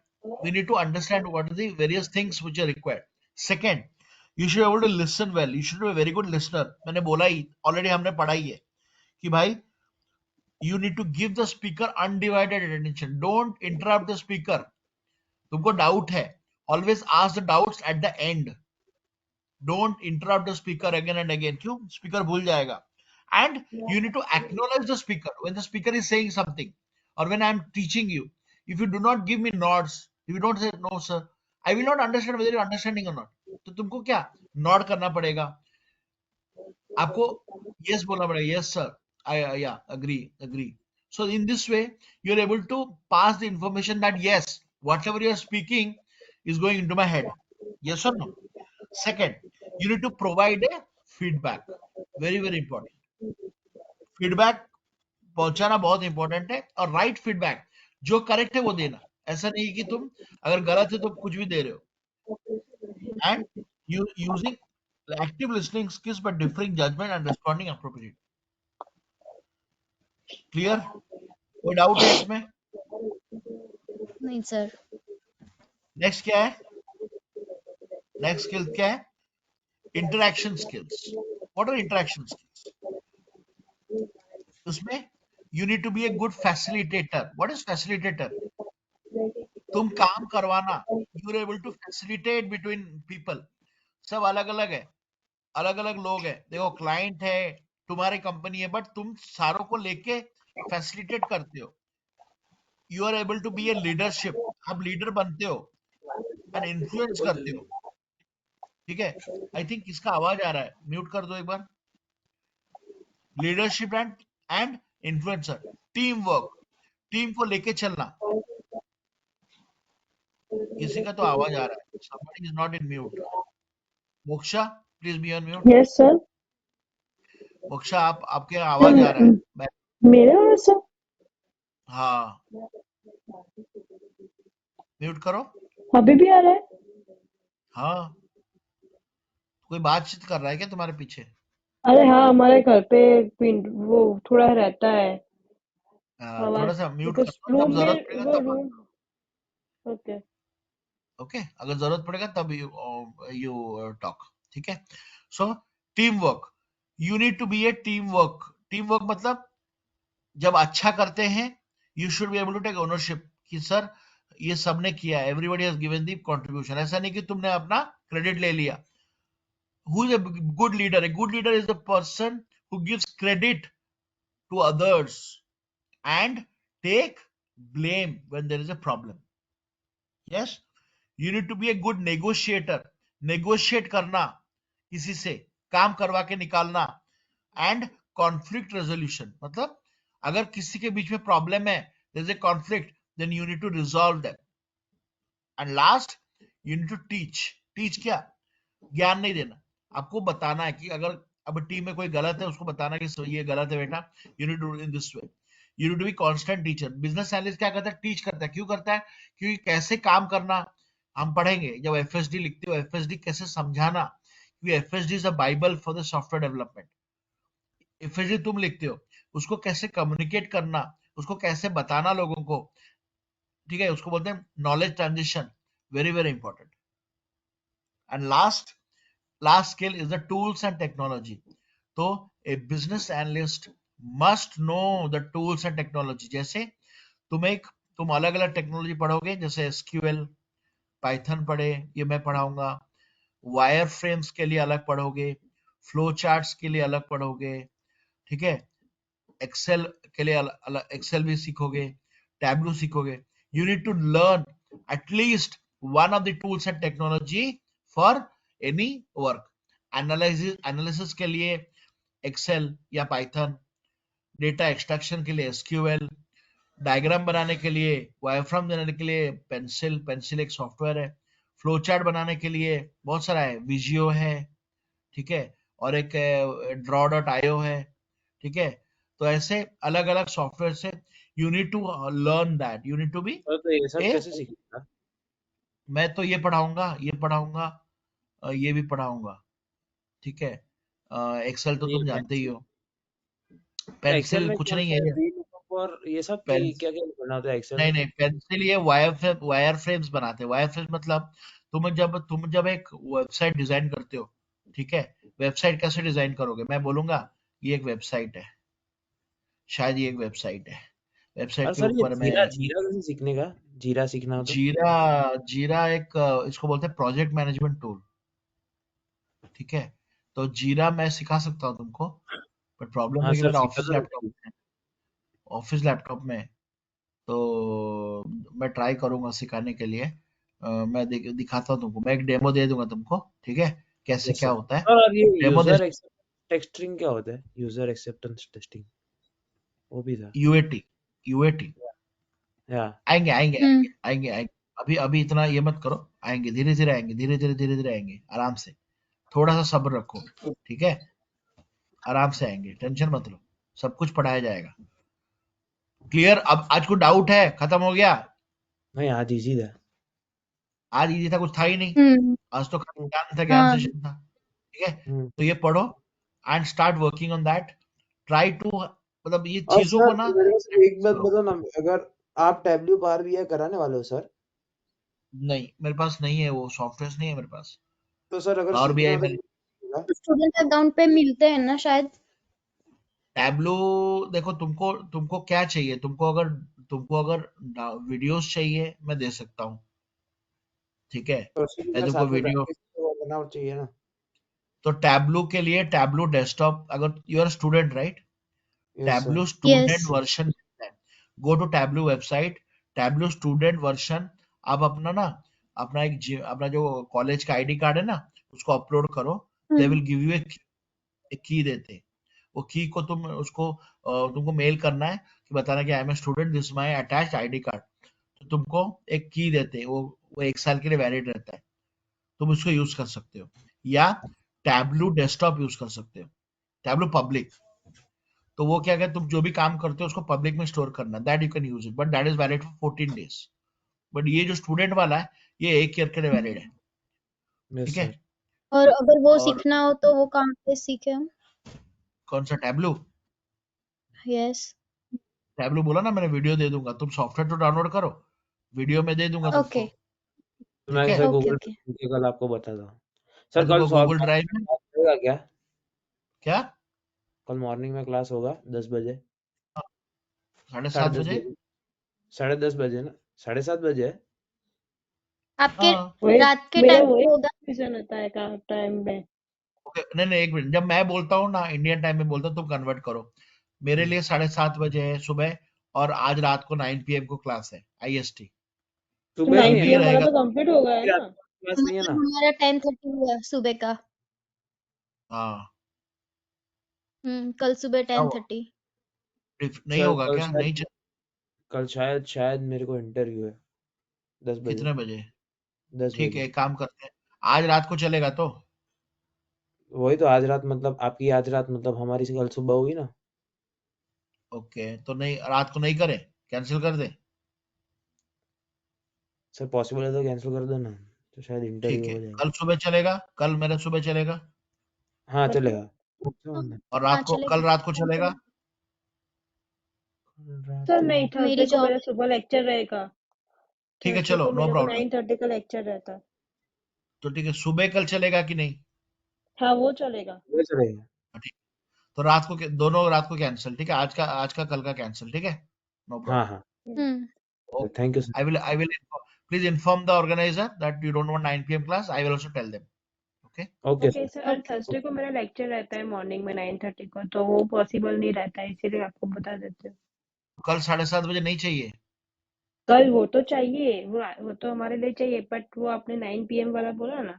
we need to understand what are the various things which are required. Second, You should be able to listen well. You should be a very good listener. मैंने बोला ही, already हमने पढ़ा ही है कि भाई you need to give the speaker undivided attention. Don't interrupt the speaker. तुमको doubt है, always ask the doubts at the end. Don't interrupt the speaker again and again. क्यों? Speaker भूल जाएगा. And you need to acknowledge the speaker when the speaker is saying something, or when I'm teaching you. If you do not give me nods, if you don't say no sir, I will not understand whether you're understanding or not. तो तुमको क्या Nord करना पड़ेगा, आपको yes बोलना पड़ेगा, yes sir, yeah, agree. So in this way you're able to pass the information that yes, whatever you're speaking is going into my head. Yes or no? Second, you need to provide a feedback. Very important. Feedback पहुंचाना बहुत important है, और right feedback, जो correct है वो देना. ऐसा नहीं कि तुम अगर गलत है तो कुछ भी दे रहे हो. And you using active listening skills but deferring judgement and responding appropriate. Clear? कोई डाउट है इसमें? नहीं सर. नेक्स्ट क्या है? नेक्स्ट स्किल क्या है? Interaction skills. What are interaction skills? उसमें you need to be a good facilitator. What is facilitator? तुम काम करवाना. You are able to facilitate between people. सब अलग अलग है, अलग अलग लोग है. देखो क्लाइंट है, तुम्हारी कंपनी है, बट तुम सारों को लेके फैसिलिटेट करते हो. You are able to be a leadership. आप लीडर बनते हो एंड इन्फ्लुएंस करते हो. ठीक है? आई थिंक इसका आवाज आ रहा है, म्यूट कर दो एक बार. Leadership and influencer. Team work, team को लेके चलना. किसी का तो आवाज आ रहा है. somebody is not in mute. Moksha, please be on mute. Yes sir. Moksha, आपके आवाज आ रहा है. मेरा और सर हाँ, म्यूट करो. अभी भी आ रहा है. हाँ, कोई बातचीत कर रहा है क्या तुम्हारे पीछे? अरे हाँ, हमारे घर पे पिंड वो थोड़ा रहता है थोड़ा आवाज, सा म्यूट बिकॉज कर दो, जब रूम जरूरत में पड़ेगा वो तब. रूम. ओके. ओके, अगर जरूरत पड़ेगा तब यू टॉक. ठीक है? So team work, you need to be a team work. Team work मतलब जब अच्छा करते हैं, you should be able to take ownership कि सर ये सबने किया, everybody has given the contribution. ऐसा नहीं कि तुमने अपना क्रेडिट ले लिया. Who is a good leader? A good leader is the person who gives credit to others and take blame when there is a problem. Yes, you need to be a good negotiator. Negotiate करना, किसी से काम करवा के निकालना. And conflict resolution मतलब अगर किसी के बीच में प्रॉब्लम है, there is a conflict, then you need to resolve them. And last, you need to teach. Teach क्या? ज्ञान नहीं देना, आपको बताना है कि अगर अब टीम में कोई गलत है, उसको बताना कि ये गलत है बेटा, you need to in this way. You need to be constant teacher. Business analyst क्या करता है? टीच करता है. क्यों करता है? क्योंकि कैसे काम करना हम पढ़ेंगे. जब एफएसडी लिखते हो, एफएसडी कैसे समझाना, क्योंकि FSD is a Bible for the software development. FSD तुम लिखते हो, उसको कैसे कम्युनिकेट करना, उसको कैसे बताना लोगों को. ठीक है? उसको बोलते हैं knowledge transition. Very very important. And last skill is the tools and technology. तो a business analyst must know the tools and technology. जैसे तुम अलग अलग टेक्नोलॉजी पढ़ोगे, जैसे SQL, Python पढ़े, ये मैं पढ़ाऊंगा. वायर फ्रेम्स के लिए अलग पढ़ोगे, फ्लो चार्ट्स के लिए अलग पढ़ोगे. ठीक है? एक्सेल के लिए एक्सेल भी सीखोगे, टैब्लू सीखोगे. You need to learn at least one of the tools and technology for any work. Analysis के लिए एक्सेल या पाइथन, डेटा एक्सट्रैक्शन के लिए एसक्यूएल, डायग्राम बनाने के लिए, वायरफ्रेम बनाने के लिए पेंसिल एक सॉफ्टवेयर है, फ्लो चार्ट बनाने के लिए बहुत सारा है, विजियो है. ठीक है? और एक draw.io है. ठीक है? तो ऐसे अलग अलग सॉफ्टवेयर से you need to learn that. You need to be तो ये सब ए. कैसे सीखेगा? मैं तो ये पढ़ाऊंगा, ये भी पढ़ाऊंगा. ठीक है? एक्सेल तो ये तुम जानते ही पेंसिल, हो. एक्सेल पेंसिल में कुछ क्या नहीं क्या है. VLOOKUP और ये सब पेन की क्या क्या करना होता है एक्सेल नहीं में? नहीं, पेंसिल ये वायर फ्रेम्स बनाते हैं. वायर फ्रेम्स मतलब तुम जब एक वेबसाइट डिजाइन करते हो, ठीक है, वेबसाइट कैसे डिजाइन करोगे? मैं बोलूंगा ये एक वेबसाइट है, शायद ये एक वेबसाइट है, वेबसाइट और के सर ये ऊपर मैं जीरा जीरा कैसे सीखने का? जीरा सीखना हो तो? जीरा जीरा एक इसको बोलते हैं प्रोजेक्ट मैनेजमेंट टूल, ठीक है। तो जीरा मैं सिखा सकता हूँ तुमको, बट प्रॉब्लम हाँ है कि सर, मेरा सीखा तो नहीं। ऑफिस लैपटॉप में है, तो मैं ट्राई करूंगा सिखाने के लिए। मैं दिखाता हूँ तुमको, मैं एक डेमो दे दूंगा तुमको, ठीक है, कैसे यस क्या सर। होता है। और ये डेमो दे यूजर टेस्टिंग क्या होता है? यूजर एक्सेप्टेंस टेस्टिंग वो भी था। यूएटी यूएटी या आएंगे आएंगे हम्म। आएंगे आएंगे आएंगे। अभी अभी इतना ये मत करो, आएंगे धीरे धीरे आएंगे, धीरे धीरे आएंगे, आराम से, थोड़ा सा सब्र रखो, ठीक है, आराम से आएंगे, टेंशन मत लो, सब कुछ पढ़ाया जाएगा। क्लियर? अब आज कुछ डाउट है? खत्म हो गया? नहीं, आज इजी था। आज इजी था, कुछ था ही नहीं, हम्म। आज तो खाली ज्ञान था, ज्ञान हाँ। सेशन था, ठीक है। हम्म। तो ये पढ़ो and start working on that, try to, मतलब ये और चीजों को सर ना मेरे को सिर्फ एक practice बात करो। बताओ ना, अगर आप टैबल्यू पावर बीआई कराने वाले हो सर, नहीं, मेरे पास नहीं है, वो सॉफ्टवेयर नहीं है मेरे पास। तो सर अगर पावर सीखना बीआई हो में तो स्टूडेंट अकाउंट पे मिलते हैं ना शायद। टैबलो, देखो तुमको क्या चाहिए, तुमको अगर वीडियोस चाहिए, मैं दे सकता हूँ, ठीक है, तो उसी के मैं साथ तुमको में वीडियो। प्रैक्टिस तो करना चाहिए ना। तो टैबलो के लिए टैबलो डेस्कटॉप, अगर you are student right, yes sir. Tableau yes. Student version मिलता है। Go to Tableau website, Tableau student version. आप अपना ना, अपना जो कॉलेज का आईडी कार्ड है ना, उसको अपलोड करो। दे हम्म। विल गिव यू एक की देते हैं। वो की को तुमको मेल करना है कि बताना कि I am a student, this my attached ID card. तो तुमको एक की देते हैं, वो 1 साल के लिए वैलिड रहता है, तुम उसको यूज कर सकते हो, या टैबलू डेस्कटॉप यूज कर सकते हो, टैबलू पब्लिक। तो वो क्या है, तुम जो भी काम करते हो उसको पब्लिक में स्टोर करना, that you can use it, but that is valid for 14 days। But ये जो स्टूडेंट वाला है, ये 1 ईयर के लिए वैलिड है, यस ठीक है। सर। और अगर वो और सीखना हो तो वो कहाँ पे सीखे हम? कौन सा टैबलू? यस। टैबलू बोला ना मैंने, वीडियो दे दूंगा, तुम सॉफ्टवेयर तो डाउनलोड करो, वीडियो में दे दूंगा ओके। तुमको, तो ठीक मैं है। Sir okay Google okay. पे कल आपको बताता हूँ। मैं सर कल तुमको सॉल्व गूगल ड्राइव में, होगा क्या? क्या, कल मॉर्निंग में क्लास होगा 10 बजे? 7:30 10:30 बजे? बजे? 10:30 बजे ना? 7:30 बजे है? आपके हाँ, वही रात के मेरा टाइम वही पे होगा? कंफ्यूजन होता है का टाइम में। ओके, नहीं नहीं, एक मिनट, जब मैं बोलता हूँ ना इंडियन टाइम में बोलता हूँ, तुम कन्वर्ट करो। मेरे लिए 7:30 बजे है सुबह, और आज रात को 9 PM को क्लास है, IST। तो सुबह कल नहीं 9 है भी ना? PM वाला रहेगा। तो कंप्लीट हो गया है रात ना। को क्लास नहीं है मतलब ना? हमारा 10:30 हुआ सुबह का। हाँ, कल सुबह क्या हुआ? 10:30। नहीं सर होगा कल क्या? शायद नहीं कल शायद शायद मेरे को इंटरव्यू है 10 बजे। कितने बजे? दस ठीक है, बजे एक काम करते हैं, आज रात को चलेगा तो? वही तो आज रात मतलब आपकी आज रात मतलब हमारी कल सुबह होगी ना? ओके, तो नहीं, रात को नहीं करें, कैंसिल कर दे? सर पॉसिबल है तो कैंसिल कर दो ना, तो शायद ठीक इंटरव्यू है, हो जाएगा। कल सुबह चलेगा, कल मेरे सुबह चलेगा, हाँ चलेगा। मतलब और हाँ कल चलेगा। रात को चलेगा। सर रात नहीं, मेरी थर्सडे को जॉब। मेरा सुबह लेक्चर रहेगा। ठीक है, थर्सडे चलो, को नो मेरे को प्रॉब्लम। 9:30 का लेक्चर रहता है। तो ठीक है, सुबह कल चलेगा कि नहीं? हाँ वो चलेगा। सुबह चलेगा। हाँ, ठीक। तो रात को दोनों रात को कैंसिल, ठीक है, आज का कल का कैंसिल, ठीक है, नो हाँ प्रॉब्लम। हाँ। हम्म। Okay. Thank you sir. I will please inform the organizer that you don't want 9 PM class. I will also tell them. Okay. Okay okay sir. Sir, okay. Thursday को मेरा lecture रहता है morning में 9:30 को, तो वो possible नहीं रहता है, इसीलिए आपको बता देते हो। कल 7:30 बजे नहीं चाहिए? कल वो तो चाहिए, वो तो हमारे लिए चाहिए, बट वो आपने 9 PM वाला बोला ना।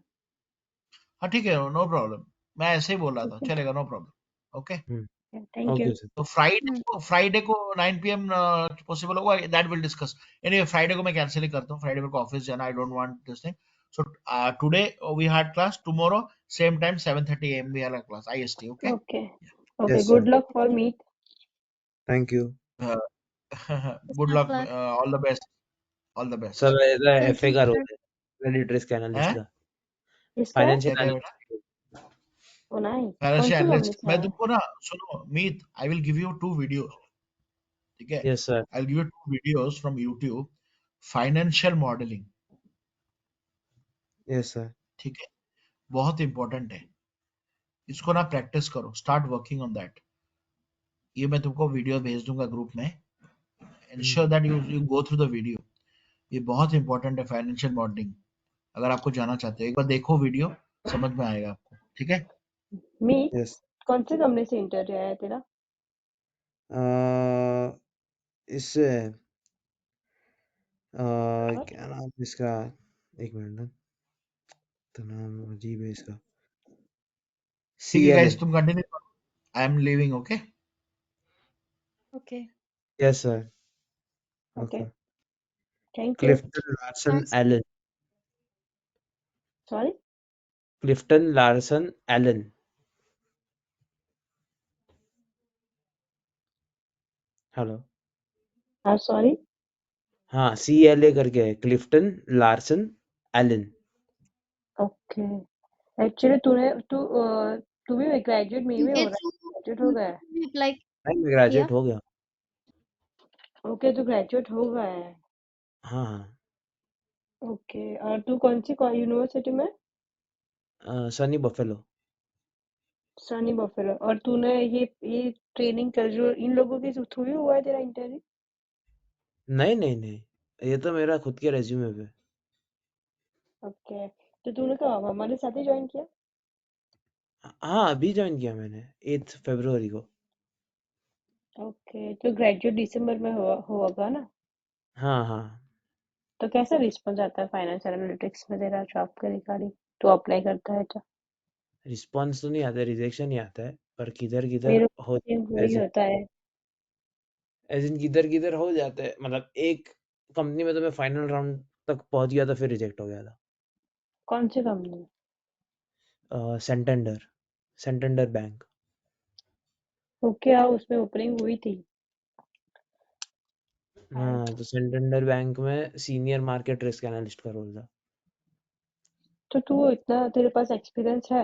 हाँ ठीक है, नो प्रॉब्लम, मैं ऐसे ही बोल रहा था, ओके, चलेगा, no problem. Okay. Thank you. Okay sir. तो हम्म। फ्राइडे को 9 PM पॉसिबल होगा, that will discuss. Anyway, Friday को मैं कैंसिल ही करता हूँ, फ्राइडे मेरे को ऑफिस जाना, I don't want this thing. So today we had class, tomorrow same time 7:30 AM we have a class, IST. Okay. Okay okay, yes sir. Good luck for meet. Thank you Uh, good luck, class. all the best, all the sir. best. मेरा thank FA you का sir. Role है, credit risk analyst हैं? का। इसका है। क्या financial क्या बेटा? एनालिस्ट। ओ नाइस, कौन फाइनेंशियल सी कंपनी एनालिस्ट, से मैं है? तुमको ना, सुनो मीत, I will give you 2 videos, ठीक है, yes sir. I will give you 2 videos from YouTube, financial modelling, yes sir. ठीक है, बहुत इंपॉर्टेंट है। इसको ना प्रैक्टिस करो, स्टार्ट वर्किंग ऑन दैट। ये मैं तुमको वीडियो भेज दूंगा ग्रुप में, ensure that you go through the video. ये बहुत इंपॉर्टेंट है फाइनेंशियल मॉडलिंग। अगर आपको जाना चाहते हो एक बार देखो वीडियो, समझ में आएगा आपको। ठीक है, मीत, यस। कौन से कंपनी से इंटरव्यू आया तेरा? इससे और क्या नाम है इसका, एक मिनट ना, तो नाम अजीब है इसका, ठीक है CLA। गाइस, तुम कंटिन्यू करो। I am leaving, okay. Okay. Yes sir. Okay, okay. Thank you. Clifton Larson thanks. Allen. Sorry, Clifton Larson Allen. Hello. हाँ सॉरी। हाँ, CLA करके है, Clifton Larson Allen. Okay, actually तू भी ग्रेजुएट में ही ये हो रहा तू है, ग्रेजुएट हो गया है? अप्लाई नहीं, मैं किया? ग्रेजुएट हो गया। ओके, तू ग्रेजुएट हो गया है। हाँ हाँ। ओके, और तू कौन सी यूनिवर्सिटी में? सनी बफेलो। सनी बफेलो। और तूने ये ट्रेनिंग कर जो इन लोगों के थ्रू ही हुआ है तेरा इंटरव्यू? नहीं नहीं नहीं, ये तो मेरा खुद के रेज्यूमे पे। ओके, तो तूने कब हमारे साथ ही ज्वाइन किया? हाँ, अभी ज्वाइन किया मैंने 8 फरवरी को। ओके, तो ग्रेजुएट दिसंबर में होगा ना? हाँ हाँ। तो कैसा रिस्पॉन्स आता है फाइनेंस एनालिटिक्स में तेरा जॉब के रिगार्डिंग, तो अप्लाई करता है तो? रिस्पॉन्स तो नहीं आता है, रिजेक्शन ही आता है, पर किधर किधर मेरे हो को वही एज होता है। एज इन किधर किधर हो जाता है। मतलब एक कंपनी में तो मैं फाइनल राउंड तक पहुंच गया था, फिर रिजेक्ट हो गया था। कौन सी company? Santander, Santander bank. Okay, हाँ उसमें ओपनिंग हुई थी। हाँ, हाँ, तो सेंटेंडर बैंक में सीनियर मार्केट रिस्क एनालिस्ट का रोल था। तो तू इतना तेरे पास एक्सपीरियंस है?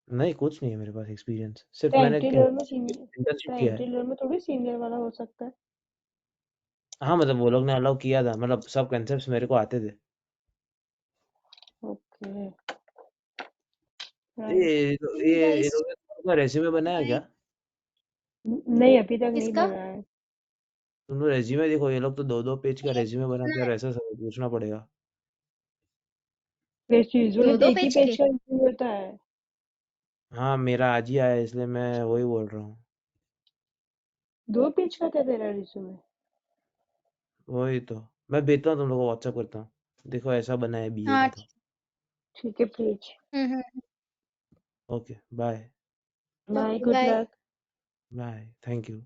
नहीं, कुछ नहीं है मेरे पास एक्सपीरियंस, सिर्फ तो मैंने एंट्री लेवल में सीनियर, इंटर्नशिप तो किया है। एंट्री लेवल में थोड़ी सीनियर वाला हो सकता है। हाँ, मतलब वो लोग ने अलाउ किया था, मतलब सब कंसेप्ट मेरे को आते थे। ओके, ये राइट। ये गाइस, लोग ने तुम्हारा रेज्यूमे बनाया क्या? लाइक नहीं, अभी तक नहीं किसका? बना है। तुम लोग रेज्यूमे देखो, ये लोग तो 2-2 पेज का रेज्यूमे बनाते हैं और ऐसा सब पूछना पड़ेगा। वैसे यूजुअली दो तो दो एक ही पेज पेज के? का इंटरव्यू होता है। हाँ, मेरा आज ही आया है, इसलिए मैं वही बोल रहा हूँ। 2 पेज का क्या तेरा रिज्यूमे? वही तो, मैं भेजता हूँ तुम लोग को, व्हाट्सएप करता हूँ। देखो ऐसा बना है BA हाँ का तो। ठीक है, page. Okay, bye. Bye, okay, good bye. Luck. Bye, thank you.